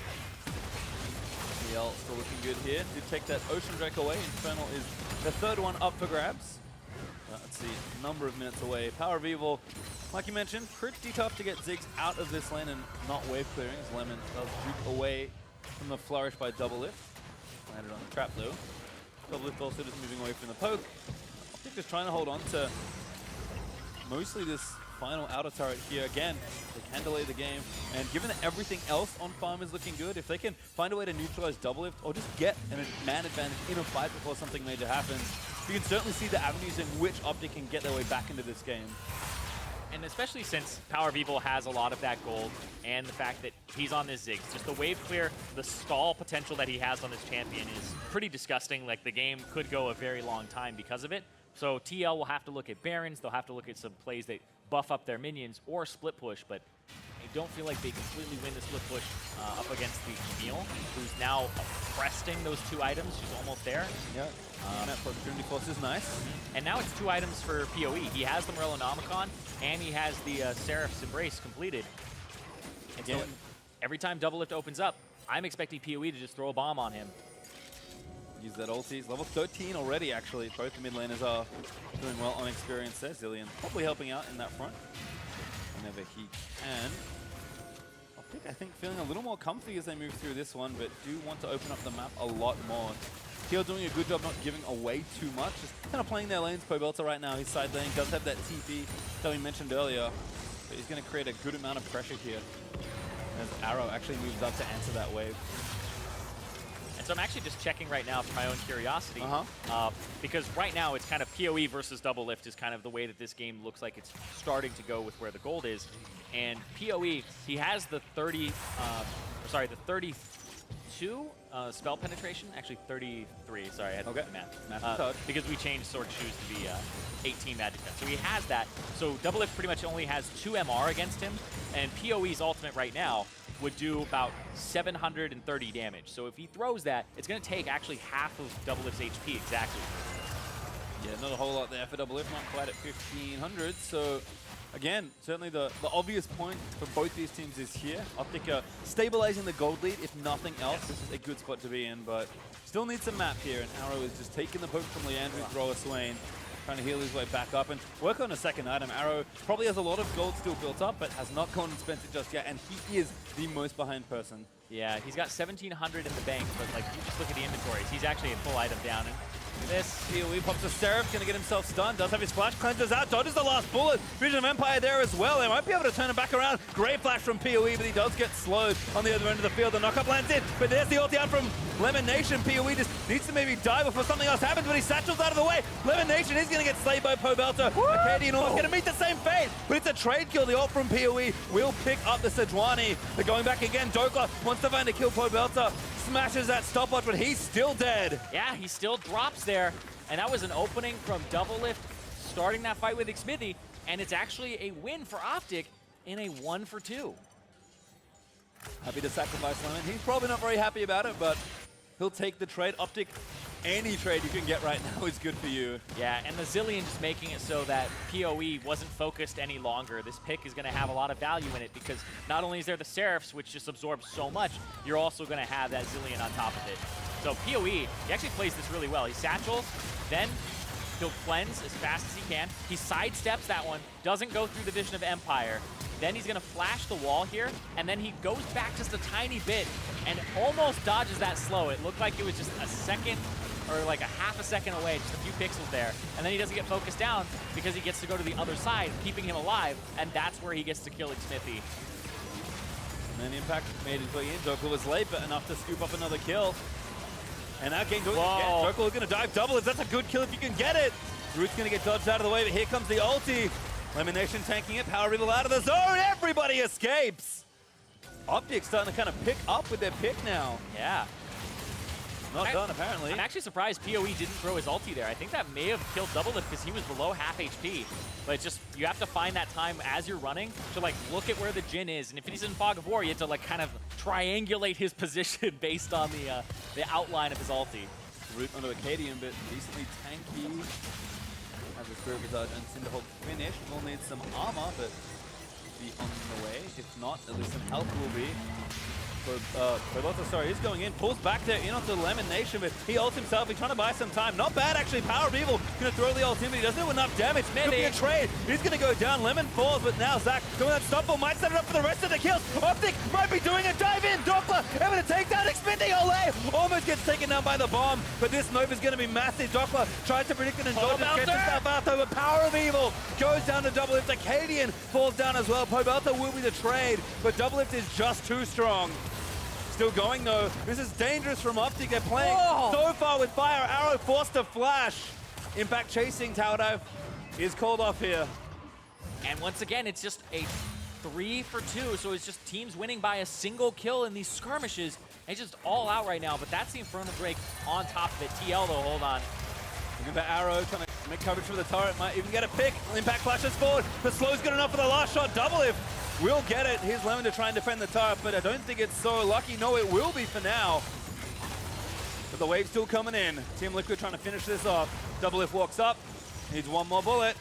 Still looking good here. Did take that Ocean Drake away. Infernal is the third one up for grabs. Let's see, number of minutes away. PowerOfEvil, like you mentioned, pretty tough to get Ziggs out of this lane and not wave clearing, as Lemon does juke away from the flourish by Doublelift. Landed on the trap though. Doublelift also just moving away from the poke. OpTic just trying to hold on to mostly this final outer turret here. Again, they can delay the game, and given that everything else on farm is looking good, if they can find a way to neutralize Doublelift or just get a man advantage in a fight before something major happens, you can certainly see the avenues in which OpTic can get their way back into this game. And especially since PowerOfEvil has a lot of that gold, and the fact that he's on this Ziggs, just the wave clear, the stall potential that he has on this champion is pretty disgusting. Like, the game could go a very long time because of it. So TL will have to look at Barons, they'll have to look at some plays that buff up their minions or split push, but I don't feel like they completely win the split push up against the Camille, who's now oppressing those two items. She's almost there. Yeah, that opportunity force is nice. And now it's 2 items for PoE. He has the Morellonomicon, and he has the Seraph's Embrace completed. And so every time Doublelift opens up, I'm expecting PoE to just throw a bomb on him. Use that ulti. He's level 13 already, actually. Both the mid laners are doing well on experience there. Zilean probably helping out in that front whenever he can. OpTic, I think, feeling a little more comfy as they move through this one, but do want to open up the map a lot more. TL doing a good job not giving away too much. Just kind of playing their lanes. Pobelter right now, his side lane does have that TP that we mentioned earlier, but he's going to create a good amount of pressure here as Arrow actually moves up to answer that wave. So I'm actually just checking right now for my own curiosity, because right now it's kind of PoE versus Doublelift is kind of the way that this game looks like it's starting to go with where the gold is. And PoE, he has the 32 spell penetration, actually 33. Sorry, I had to do the math. Because we changed Sword Shoes to be 18 magic defense. So he has that. So Doublelift pretty much only has 2 MR against him, and PoE's ultimate right now would do about 730 damage. So if he throws that, it's going to take actually half of Doublelift's HP exactly. Yeah, not a whole lot there for Doublelift, not quite at 1,500. So again, certainly the obvious point for both these teams is here. OpTic stabilizing the gold lead, if nothing else. This is a good spot to be in, but still needs some map here, and Arrow is just taking the poke from Leandro, throw a Swain, trying to heal his way back up and work on a second item. Arrow probably has a lot of gold still built up, but has not gone and spent it just yet, and he is the most behind person. Yeah, he's got 1,700 in the bank, but like, you just look at the inventories. He's actually a full item down. And this PoE pops a Seraph, gonna get himself stunned, does have his flash, cleanses out, dodges the last bullet. Vision of Empire there as well. They might be able to turn him back around. Great flash from PoE, but he does get slowed on the other end of the field. The knockup lands in, but there's the ulti out from LemonNation. PoE just needs to maybe die before something else happens, but he satchels out of the way. LemonNation is gonna get slayed by Pobelter. Akaadian almost gonna meet the same fate, but it's a trade kill. The ult from PoE will pick up the Sejuani. They're going back again. Dhokla wants to find a kill. Pobelter smashes that stopwatch, but he's still dead. Yeah, he still drops there. And that was an opening from Doublelift starting that fight with Xmithie, and it's actually a win for OpTic in a 1-for-2. Happy to sacrifice Lemon. He's probably not very happy about it, but he'll take the trade. OpTic, any trade you can get right now is good for you. Yeah, and the Zilean just making it so that PoE wasn't focused any longer. This pick is going to have a lot of value in it, because not only is there the Seraphs, which just absorbs so much, you're also going to have that Zilean on top of it. So PoE, he actually plays this really well. He satchels, then he'll cleanse as fast as he can. He sidesteps that one, doesn't go through the Vision of Empire. Then he's going to flash the wall here, and then he goes back just a tiny bit and almost dodges that slow. It looked like it was just a second or like a half a second away, just a few pixels there. And then he doesn't get focused down because he gets to go to the other side, keeping him alive, and that's where he gets to kill Xmithie. And then the impact made his way in. Dhokla was late, but enough to scoop up another kill. And now getting doing it again. Dhokla is going to dive double. That's a good kill if you can get it. Root's going to get dodged out of the way, but here comes the ulti. LemonNation tanking it. PowerOfEvil out of the zone. Everybody escapes. OpTic starting to kind of pick up with their pick now. Yeah. Not done, apparently. I'm actually surprised PoE didn't throw his ulti there. I think that may have killed Doublelift because he was below half HP. But it's just, you have to find that time as you're running to like look at where the Jhin is. And if he's in Fog of War, you have to like kind of triangulate his position based on the outline of his ulti. Root onto Akaadian, but decently tanky. As the Spirit Visage and Cinderhawk finish. We'll need some armor, but be on the way. If not, at least some health will be. Pobelter, sorry, he's going in, pulls back there in onto LemonNation, but he ults himself, he's trying to buy some time. Not bad, actually. PowerOfEvil going to throw the ult in, but he doesn't do enough damage. Could be a trade. He's going to go down. Lemon falls, but now Zach doing that stumble might set it up for the rest of the kills. OpTic might be doing a dive in. Dhokla able to take down Xmithie. Olleh almost gets taken down by the bomb, but this Nova's going to be massive. Dhokla tries to predict it and dodges, gets himself out there, but PowerOfEvil goes down to Doublelift. Akaadian falls down as well. Pobelter will be the trade, but Doublelift is just too strong. Still going though. This is dangerous from OpTic. They're playing so far with fire. Arrow forced to flash. Impact chasing. Tower dive is called off here. And once again, it's just a 3 for 2. So it's just teams winning by a single kill in these skirmishes. It's just all out right now. But that's the Infernal Drake on top of it. TL though, hold on. Looking for Arrow, trying to make coverage for the turret. Might even get a pick. Impact flashes forward. The slow's good enough for the last shot. Doublelift will get it. Here's Lemon to try and defend the turret, but I don't think it's so lucky. No, it will be for now. But the wave's still coming in. Team Liquid trying to finish this off. Doublelift walks up. Needs one more bullet.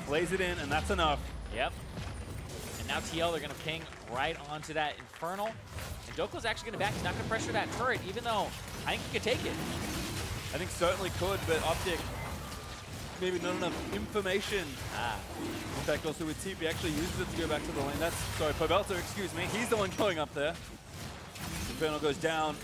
Lays it in, and that's enough. Yep. And now TL, they're going to ping right onto that Infernal. And Dhokla's actually going to back. He's not going to pressure that turret, even though I think he could take it. I think certainly could, but OpTic, maybe not enough information. In fact, also with TP actually uses it to go back to the lane. That's, sorry, Pobelter, excuse me. He's the one going up there. Infernal goes down.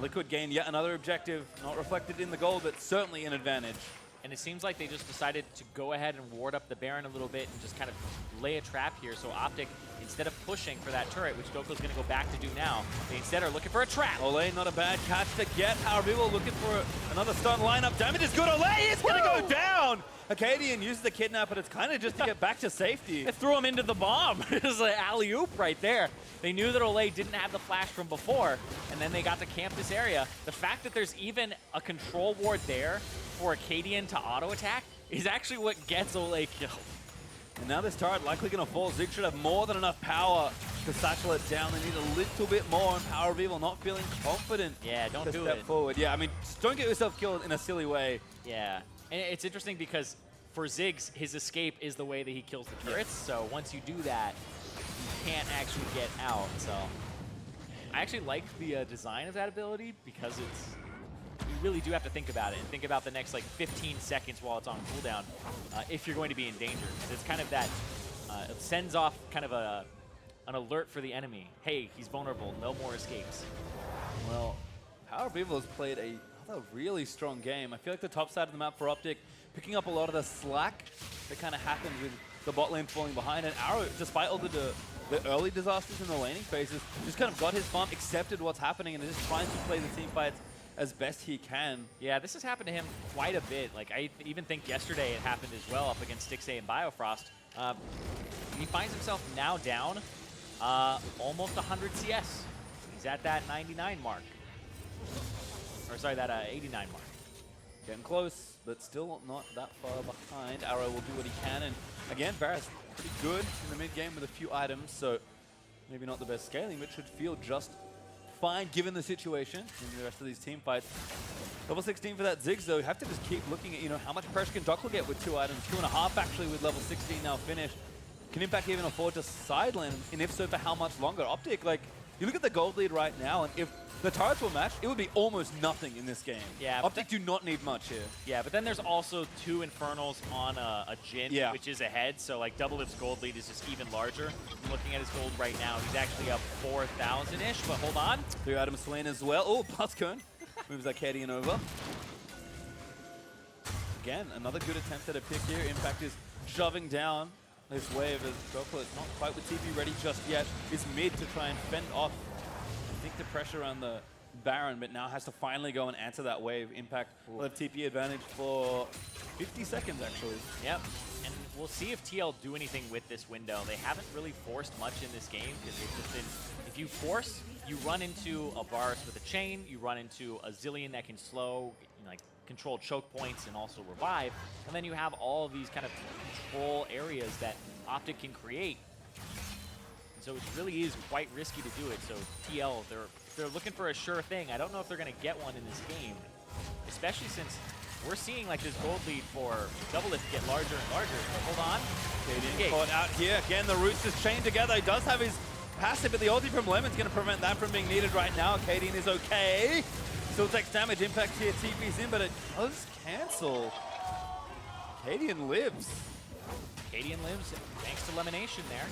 Liquid gain yet another objective. Not reflected in the goal, but certainly an advantage. And it seems like they just decided to go ahead and ward up the Baron a little bit and just kind of lay a trap here. So OpTic, instead of pushing for that turret, which Dhokla's going to go back to do now, they instead are looking for a trap. Olleh, not a bad catch to get. PowerOfEvil looking for another stun lineup. Damage is good. Olleh is going to go down. Akaadian uses the kidnap, but it's kind of just to get back to safety. They threw him into the bomb. It was an alley-oop right there. They knew that Olleh didn't have the flash from before, and then they got to camp this area. The fact that there's even a control ward there for Akaadian to auto-attack is actually what gets Olleh killed. And now this turret likely going to fall. Ziggs should have more than enough power to satchel it down. They need a little bit more, and PowerOfEvil not feeling confident. Yeah, don't do step it. forward. Yeah, I mean, just don't get yourself killed in a silly way. Yeah, and it's interesting because for Ziggs, his escape is the way that he kills the turrets. So once you do that, you can't actually get out. So I actually like the design of that ability because it's, you really do have to think about it and think about the next like 15 seconds while it's on cooldown if you're going to be in danger. It's kind of that, it sends off kind of an alert for the enemy. Hey, he's vulnerable, no more escapes. Well, PowerOfEvil has played another really strong game. I feel like the top side of the map for OpTic picking up a lot of the slack that kind of happened with the bot lane falling behind. And Arrow, despite all the early disasters in the laning phases, just kind of got his farm, accepted what's happening, and is just trying to play the team fights as best he can. Yeah, this has happened to him quite a bit. Like, I even think yesterday it happened as well up against Stixxay and Biofrost. He finds himself now down almost 100 CS. He's at that 99 mark. Or sorry, that 89 mark. Getting close, but still not that far behind. Arrow will do what he can, and again, Varus pretty good in the mid game with a few items, so maybe not the best scaling, but should feel just fine given the situation in the rest of these team fights. Level 16 for that Ziggs, though. You have to just keep looking at, how much pressure can Dhokla get with 2 items. 2.5 actually with level 16 now finished. Can Impact even afford to sideline, and if so, for how much longer? OpTic, like, you look at the gold lead right now, and if the turrets were matched, it would be almost nothing in this game. Yeah, OpTic do not need much here. Yeah, but then there's also 2 Infernals on a Jhin, which is ahead. So like Doublelift's gold lead is just even larger. I'm looking at his gold right now. He's actually up 4,000-ish, but hold on. 3 items Swain as well. Oh, plus Cone moves Akaadian over. Again, another good attempt at a pick here. Impact is shoving down this wave as Dhokla is not quite with TP ready just yet. Is mid to try and fend off, I think, the pressure on the Baron, but now has to finally go and answer that wave. Impact will have TP advantage for 50 seconds, actually. Yep. And we'll see if TL do anything with this window. They haven't really forced much in this game because they've just been, if you force, you run into a Varus with a chain, you run into a Zilean that can slow, you know, like control choke points and also revive, and then you have all of these kind of control areas that OpTic can create. And so it really is quite risky to do it. So TL, they're looking for a sure thing. I don't know if they're going to get one in this game, especially since we're seeing like this gold lead for Doublelift get larger and larger. But hold on. Akaadian caught out here. Again, the roots just chained together. He does have his passive, but the ulti from Lemon's going to prevent that from being needed right now. Akaadian is okay. Still takes damage. Impact here, TP's in, but it does cancel. Akaadian lives. Akaadian lives thanks to LemonNation there.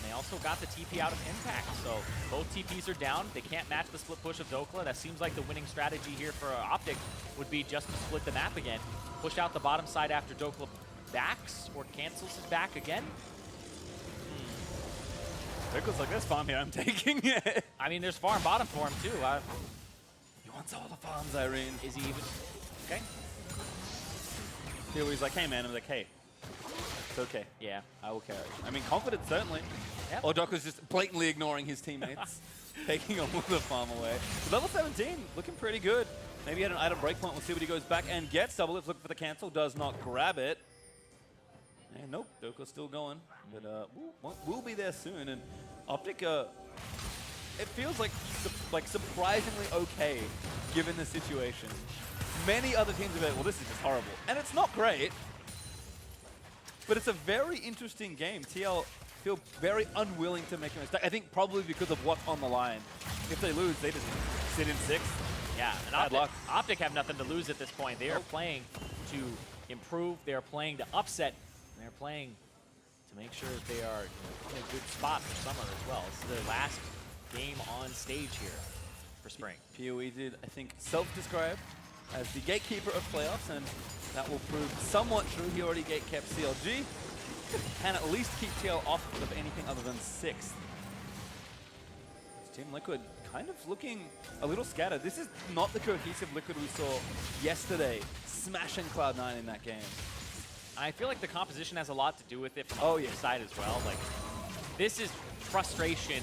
They also got the TP out of Impact, so both TPs are down. They can't match the split push of Dhokla. That seems like the winning strategy here for OpTic would be just to split the map again. Push out the bottom side after Dhokla backs or cancels his back again. Dhoklas like, this farm here, I'm taking it. I mean, there's farm bottom for him too. He wants all the farms, Irene. Is he even? Okay. Here he's like, hey man, I'm like, hey. It's okay. Yeah. I will carry. I mean, confident certainly. Yep. Or Dhoklas just blatantly ignoring his teammates, taking all the farm away. But level 17, looking pretty good. Maybe at an item breakpoint, we'll see what he goes back and gets. Doublelift looking for the cancel, does not grab it. And nope, Dhoklas still going. But we'll be there soon. And OpTic, it feels like surprisingly okay, given the situation. Many other teams have been, well, this is just horrible. And it's not great. But it's a very interesting game. TL feel very unwilling to make a mistake. I think probably because of what's on the line. If they lose, they just sit in 6th. Yeah, and Bad luck. OpTic have nothing to lose at this point. They are playing to improve. They are playing to upset. They're playing to make sure that they are in a good spot for summer as well. This is their last game on stage here for spring. PoE did, I think, self-describe as the gatekeeper of playoffs, and that will prove somewhat true. He already gatekept CLG, and at least keep TL off of anything other than 6th. Team Liquid kind of looking a little scattered. This is not the cohesive Liquid we saw yesterday, smashing Cloud9 in that game. I feel like the composition has a lot to do with it from the side as well. Like, this is frustration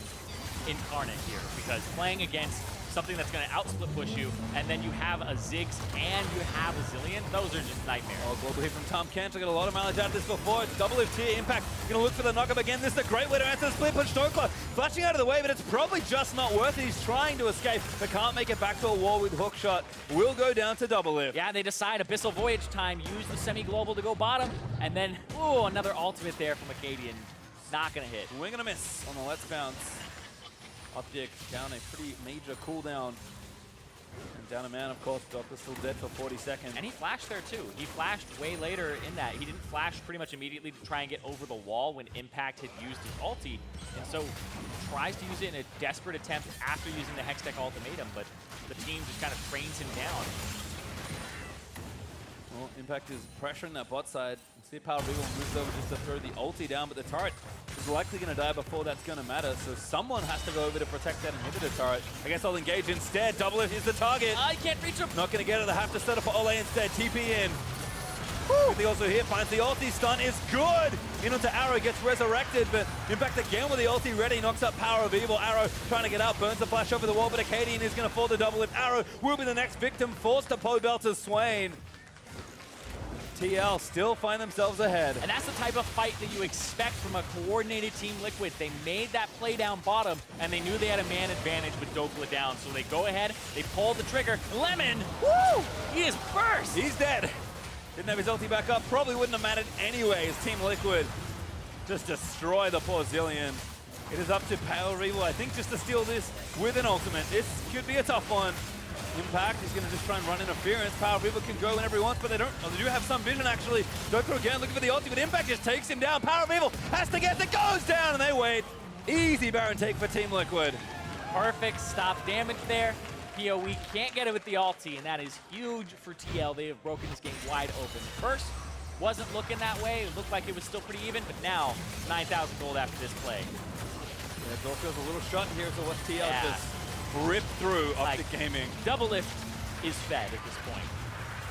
incarnate here, because playing against something that's going to out-split push you, and then you have a Ziggs and you have a Zilean, those are just nightmares. Oh, global hit from Tahm. Kench. I got a lot of mileage out of this before. It's Doublelift here. Impact going to look for the knock-up again. This is a great way to answer the split push. Dhokla flashing out of the way, but it's probably just not worth it. He's trying to escape, but can't make it back to a wall with hookshot. Will go down to Doublelift. Yeah, they decide Abyssal Voyage time, use the semi-global to go bottom, and then, ooh, another ultimate there from Akaadian. Not going to hit. We're going to miss on the Let's Bounce. OpTic down a pretty major cooldown. And down a man, of course. Dhokla still dead for 40 seconds. And he flashed there too. He flashed way later in that. He didn't flash pretty much immediately to try and get over the wall when Impact had used his ulti. And so tries to use it in a desperate attempt after using the Hextech ultimatum, but the team just kind of trains him down. Well, Impact is pressuring that bot side. See if PowerOfEvil moves over just to throw the ulti down, but the turret is likely going to die before that's going to matter, so someone has to go over to protect that inhibitor turret. I guess I'll engage instead. Doublelift is the target. I can't reach him. Not going to get it. They have to set up for Olleh instead. TP in. Xmithie also here finds the ulti. Stun is good. In onto Arrow, gets resurrected, but Impact again with the ulti ready. Knocks up PowerOfEvil. Arrow trying to get out. Burns the flash over the wall, but Akaadian is going to fall to Doublelift. Arrow will be the next victim. Forced to Pobelter Swain. TL still find themselves ahead. And that's the type of fight that you expect from a coordinated Team Liquid. They made that play down bottom, and they knew they had a man advantage with Dhokla down. So they go ahead, they pull the trigger. Lemon, woo! He is burst! He's dead. Didn't have his ulti back up. Probably wouldn't have mattered anyways. Team Liquid just destroy the poor Zilean. It is up to PowerOfEvil, I think, just to steal this with an ultimate. This could be a tough one. Impact is going to just try and run interference. PowerOfEvil can go whenever he wants, but they don't. Oh, they do have some vision, actually. Dhokla again looking for the ulti, but Impact just takes him down. PowerOfEvil has to get it, goes down, and they wait. Easy Baron take for Team Liquid. Perfect stop damage there. PoE can't get it with the ulti, and that is huge for TL. They have broken this game wide open. First, wasn't looking that way. It looked like it was still pretty even, but now 9,000 gold after this play. Yeah, Dhokla a little shot here, so what's TL just ripped through OpTic Gaming. Doublelift is fed at this point.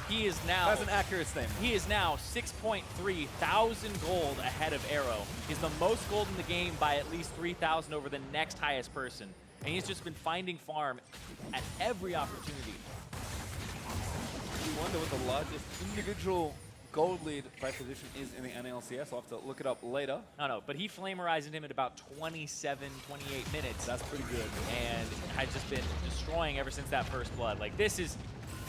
He is now. That's an accurate statement. He is now 6.3 thousand gold ahead of Arrow. He's the most gold in the game by at least 3,000 over the next highest person. And he's just been finding farm at every opportunity. You wonder what the largest individual gold lead by position is in the NLCS. I'll have to look it up later. No, but he flamerized him at about 27, 28 minutes. That's pretty good. And has just been destroying ever since that first blood. Like, this is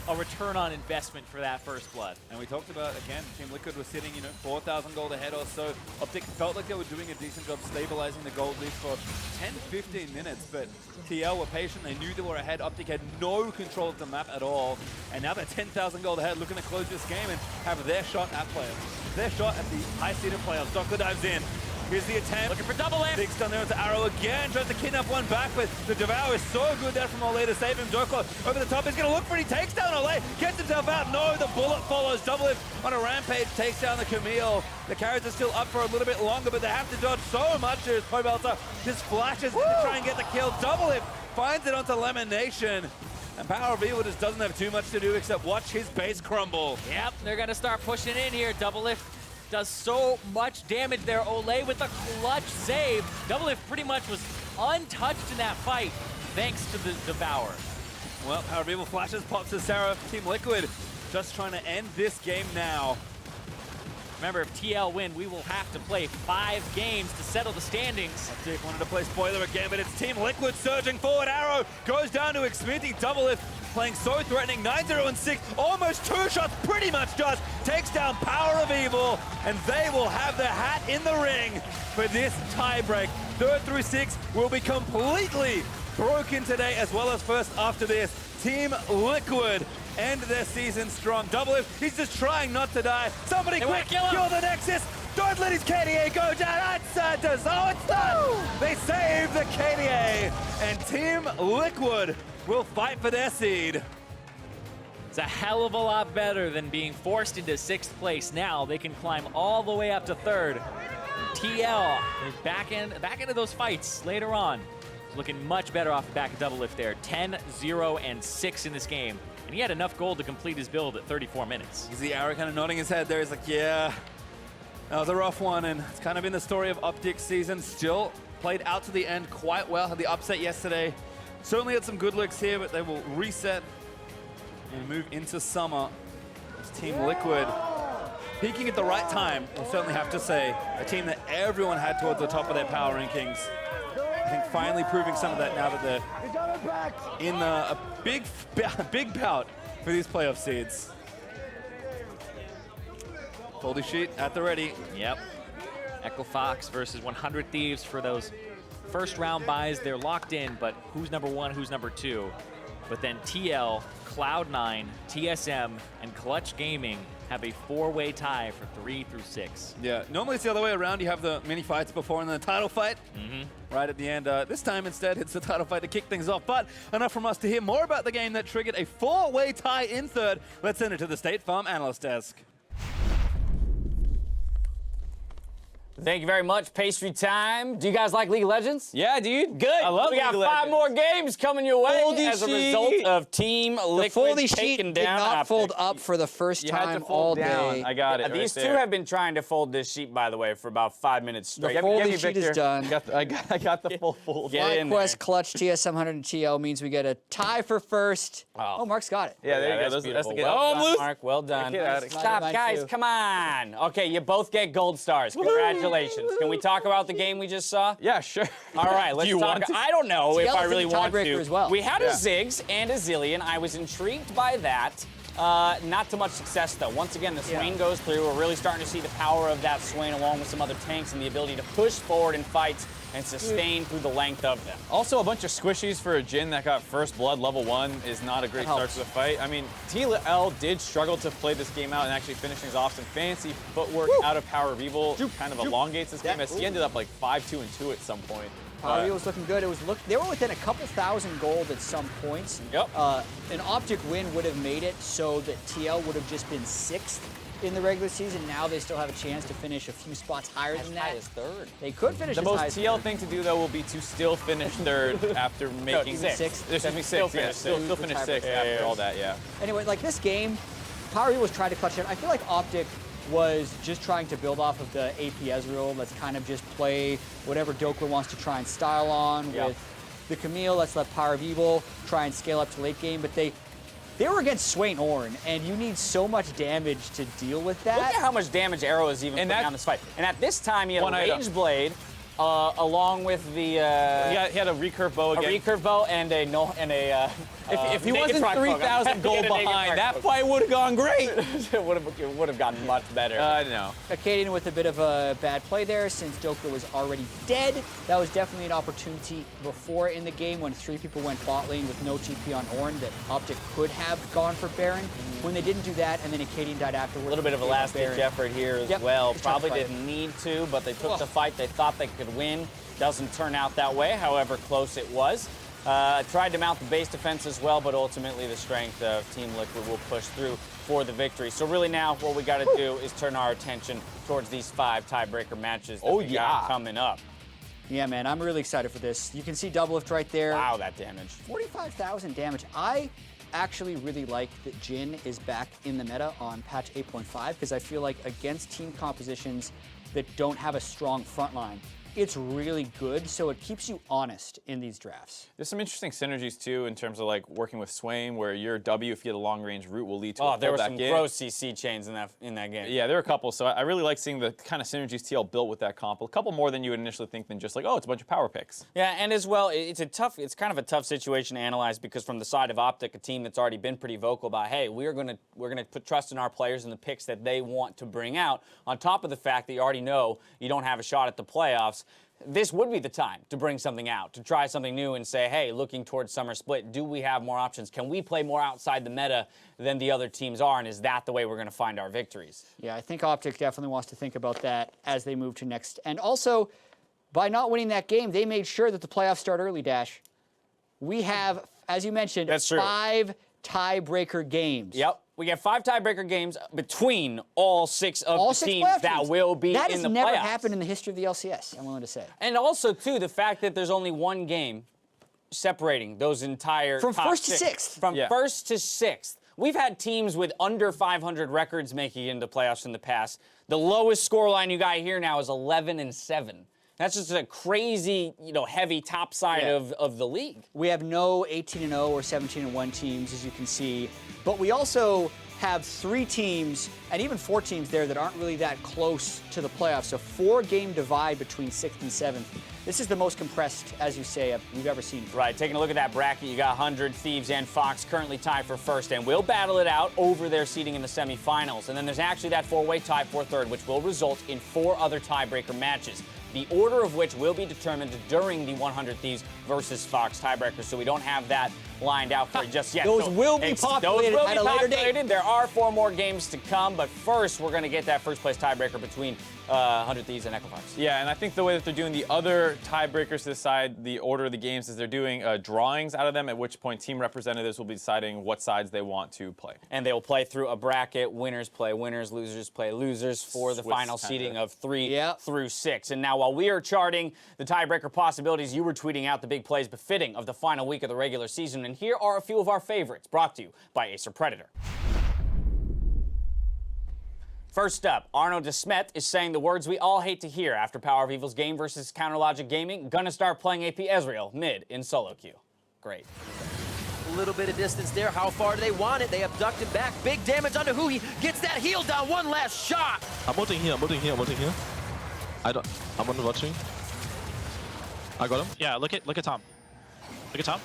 a return on investment for that first blood. And we talked about, again, Team Liquid was sitting, 4,000 gold ahead or so. OpTic felt like they were doing a decent job stabilizing the gold lead for 10, 15 minutes, but TL were patient. They knew they were ahead. OpTic had no control of the map at all. And now they're 10,000 gold ahead, looking to close this game and have their shot at playoffs. Their shot at the high-seeded playoffs. Dhokla dives in. Here's the attempt. Looking for Doublelift. Ziggs down there with the arrow again. Tries to kidnap one back, but the Devour is so good there from Olleh to save him. Dhokla over the top. He's going to look for it. He takes down Olleh. Gets himself out. No, the bullet follows. Doublelift on a rampage. Takes down the Camille. The carries are still up for a little bit longer, but they have to dodge so much as Pobelter just flashes in to try and get the kill. Doublelift finds it onto LemonNation. And PowerOfEvil just doesn't have too much to do except watch his base crumble. Yep, they're going to start pushing in here. Doublelift does so much damage there. Olleh with a clutch save. Doublelift pretty much was untouched in that fight thanks to the Devour. Well, PowerOfEvil flashes, pops to Sarah. Team Liquid just trying to end this game now. Remember, if TL win, we will have to play 5 games to settle the standings. Dick wanted to play spoiler again, but it's Team Liquid surging forward. Arrow goes down to Xmithie. Doublelift playing so threatening. 9-0 and 6, almost 2 shots, pretty much does. Takes down PowerOfEvil, and they will have their hat in the ring for this tiebreak. 3rd through 6 will be completely broken today, as well as first after this. Team Liquid end their season strong. Doublelift, he's just trying not to die. Somebody quick, kill the Nexus. Don't let his KDA go down. It's done. They save the KDA, and Team Liquid will fight for their seed. It's a hell of a lot better than being forced into 6th place. Now they can climb all the way up to 3rd. TL is back into those fights later on. Looking much better off the back of Doublelift there. 10-0 and 6 in this game. And he had enough gold to complete his build at 34 minutes. You see Arrow kind of nodding his head there. He's like, yeah, that was a rough one. And it's kind of been the story of OpTic's season. Still played out to the end quite well. Had the upset yesterday. Certainly had some good looks here, but they will reset and move into summer. It's Team Liquid peaking at the right time, we'll certainly have to say. A team that everyone had towards the top of their power rankings. I think finally proving some of that now that they're in a big bout for these playoff seeds. Foldy sheet at the ready. Yep. Echo Fox versus 100 Thieves for those first round buys. They're locked in, but who's number 1, who's number 2? But then TL, Cloud9, TSM, and Clutch Gaming have a 4-way tie for 3 through 6. Yeah, normally it's the other way around. You have the mini fights before and then the title fight right at the end. This time instead it's the title fight to kick things off. But enough from us to hear more about the game that triggered a 4-way tie in 3rd. Let's send it to the State Farm Analyst Desk. Thank you very much. Pastry time. Do you guys like League of Legends? Yeah, dude. Good. I love We got League of 5 Legends. more games coming your way Foldy as a sheet. result of Team The Liquid foldy sheet taking did down not OpTic. fold up for the first You had time to all fold down. day. I got it. These right two there. have been trying to fold this sheet, by the way, for about 5 minutes The straight. foldy Get me, sheet Victor. is done. I got the full fold. Get in FlyQuest, there. Clutch, TSM 100, and TL means we get a tie for first. Oh, Mark's got it. Yeah, there you go. That's That's the beautiful. good. Well Well done, done, Mark. Mark. Well done. Get out of here. Stop, Mine guys. too. Come on. Okay, you both get gold stars. Congratulations. Can we talk about the game we just saw? Yeah, sure. All right, let's Do you talk. want to? I don't know if TL I is really the want tiebreaker to. as well. We had a Ziggs and a Zilean. I was intrigued by that. Not too much success, though. Once again, the Swain goes through. We're really starting to see the power of that Swain along with some other tanks and the ability to push forward in fights and sustain through the length of them. Also, a bunch of squishies for a Jhin that got first blood level 1 is not a great start helps. to the fight. I mean, TL did struggle to play this game out and actually finish things off. Some fancy footwork out of PowerOfEvil kind of elongates this game as he ended up like 5-2 and 2 at some point. PowerOfEvil was looking good. They were within a couple thousand gold at some points. Yep. An OpTic win would have made it so that TL would have just been 6th in the regular season. Now they still have a chance to finish a few spots higher than that. As third. They could finish The as high most as TL third. thing to do, though, will be to still finish 3rd after making sixth. Sixth. Excuse me, Still 6th, yeah. finish Still sixth. finish Tiebreaker. 6th after all that, yeah. Anyway, like this game, PowerOfEvil was trying to clutch it. I feel like OpTic was just trying to build off of the AP Ezreal. Let's kind of just play whatever Dhokla wants to try and style on with the Camille. Let's let PowerOfEvil try and scale up to late game. But they were against Swain Ornn, and you need so much damage to deal with that. Look at how much damage Arrow is even putting on this fight. And at this time, he had a Rage Blade, along with the he had a recurve bow again. A recurve bow and a if he wasn't 3,000 gold behind, that fight would have gone great. It would have gotten much better. I know. Akaadian with a bit of a bad play there since Dhokla was already dead. That was definitely an opportunity before in the game when 3 people went bot lane with no TP on Ornn that OpTic could have gone for Baron. When they didn't do that and then Akaadian died afterwards. A little bit of a last-ditch effort here as well. Probably didn't need to, but they took the fight. They thought they could win. Doesn't turn out that way, however close it was. Tried to mount the base defense as well, but ultimately the strength of Team Liquid will push through for the victory. So really now what we got to do is turn our attention towards these 5 tiebreaker matches that we got coming up. Yeah, man, I'm really excited for this. You can see Doublelift right there. Wow, that damage. 45,000 damage. I actually really like that Jhin is back in the meta on patch 8.5 because I feel like against team compositions that don't have a strong front line, it's really good, so it keeps you honest in these drafts. There's some interesting synergies too in terms of like working with Swain, where your W, if you get a long range route, will lead to a there were some game. gross CC chains in that game. Yeah, there were a couple. So I really like seeing the kind of synergies TL built with that comp. A couple more than you would initially think than just like, oh, it's a bunch of power picks. Yeah, and as well, it's kind of a tough situation to analyze because from the side of OpTic, a team that's already been pretty vocal about, hey, we're gonna put trust in our players and the picks that they want to bring out. On top of the fact that you already know you don't have a shot at the playoffs. This would be the time to bring something out, to try something new and say, hey, looking towards Summer Split, do we have more options? Can we play more outside the meta than the other teams are? And is that the way we're going to find our victories? Yeah, I think OpTic definitely wants to think about that as they move to next. And also, by not winning that game, they made sure that the playoffs start early, Dash. We have, as you mentioned, 5 tiebreaker games. Yep. We get 5 tiebreaker games between all 6 of the teams that will be in the playoffs. That has never happened in the history of the LCS, I'm willing to say. And also, too, the fact that there's only one game separating those entire From top 1st to 6th. From 1st to 6th. We've had teams with under 500 records making it into playoffs in the past. The lowest scoreline you got here now is 11-7. That's just a crazy, heavy top side of the league. We have no 18-0 or 17-1 teams, as you can see. But we also have 3 teams, and even 4 teams there that aren't really that close to the playoffs. So 4-game divide between 6th and 7th. This is the most compressed, as you say, we've ever seen. Right, taking a look at that bracket, you got 100, Thieves, and Fox currently tied for first, and will battle it out over their seeding in the semifinals. And then there's actually that 4-way tie for third, which will result in 4 other tiebreaker matches. The order of which will be determined during the 100 Thieves versus Fox tiebreaker, so we don't have that lined out for you just yet. Those will be populated at a later date. There are 4 more games to come, but first we're going to get that first place tiebreaker between 100 Thieves and Echo Fox. Yeah, and I think the way that they're doing the other tiebreakers to decide the order of the games is they're doing drawings out of them, at which point team representatives will be deciding what sides they want to play. And they will play through a bracket. Winners play winners, losers play losers for the final seeding of 3 through 6. And now while we are charting the tiebreaker possibilities, you were tweeting out the big plays befitting of the final week of the regular season. And here are a few of our favorites, brought to you by Acer Predator. First up, Arno Desmet is saying the words we all hate to hear after PowerOfEvil's game versus Counterlogic Gaming. Gonna start playing AP Ezreal mid in solo queue. Great. A little bit of distance there. How far do they want it? They abduct him back. Big damage onto who he gets that heal down. One last shot. I'm ulting here. I'm on watching. I got him. Yeah, look at Tahm. Look at Tahm.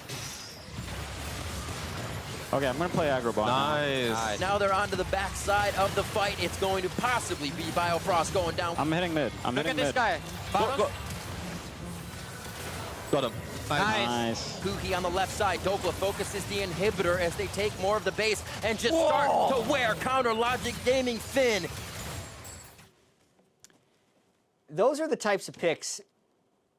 Okay, I'm gonna play aggro bot. Nice. Now they're onto the backside of the fight. It's going to possibly be Biofrost going down. I'm hitting mid. Look at this guy. Go. Got him. Nice. Pookie on the left side. Dhokla focuses the inhibitor as they take more of the base and just start to wear Counterlogic Gaming thin. Those are the types of picks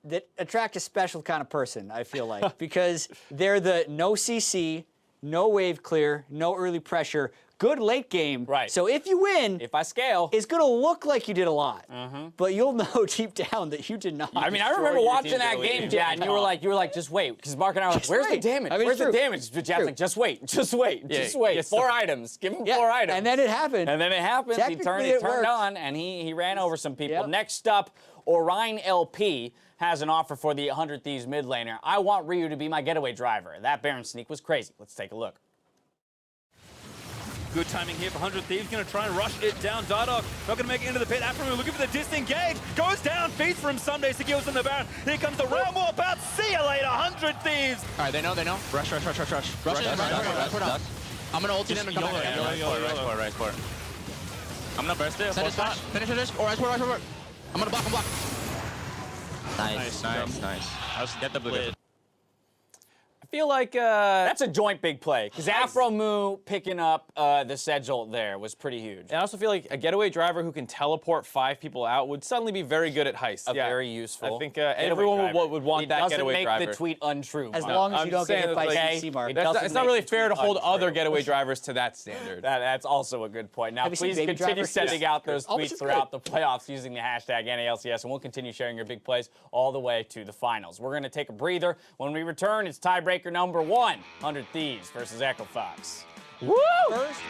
that attract a special kind of person, I feel like, because they're the no CC, no wave clear, no early pressure, good late game. Right. So if you win, If I scale. it's going to look like you did a lot. But you'll know deep down that you did not. I mean, I remember watching that game, Jad, and you were like, just wait. Because Mark and I were like, where's the wait. damage? I mean, Where's it's the true. damage? But Jad's True. like, just wait. Just wait. Just wait. yes, 4 items. Give him Yeah, 4 items. and then it happened. And then it happens. He Technically, turned it worked. on, and he ran over some people. Yep. Next up, Ornn LP has an offer for the 100 Thieves mid laner. I want Ryu to be my getaway driver. That Baron sneak was crazy. Let's take a look. Good timing here for 100 Thieves. Going to try and rush it down. Dardoch not going to make it into the pit. After looking for the disengage. Goes down. Feeds from Sunday. Secures in the Baron. Here comes the realm warp out. See you later, 100 Thieves. All right, they know. Rush. Rush it. I'm gonna ulti them and come back. Right for it. I'm gonna burst it. Send it, finish it. Or right for it. I'm gonna block. Nice. Get the blade. I feel like that's a joint big play. Because Afro picking up the Sejol there was pretty huge. And I also feel like a getaway driver who can teleport 5 people out would suddenly be very good at heist. Very useful. I think everyone would want that getaway driver. It doesn't make the tweet untrue. As Mark. long as I'm you don't get saying hit by that, like, CC Mark. It's not really fair to hold other getaway drivers to that standard. That's also a good point. Now, Have you seen please Baby continue Driver? sending out those Oh, which tweets is throughout the playoffs using the hashtag NALCS, and we'll continue sharing your big plays all the way to the finals. We're going to take a breather. When we return, it's tiebreaker number 1, 100 Thieves versus Echo Fox. First,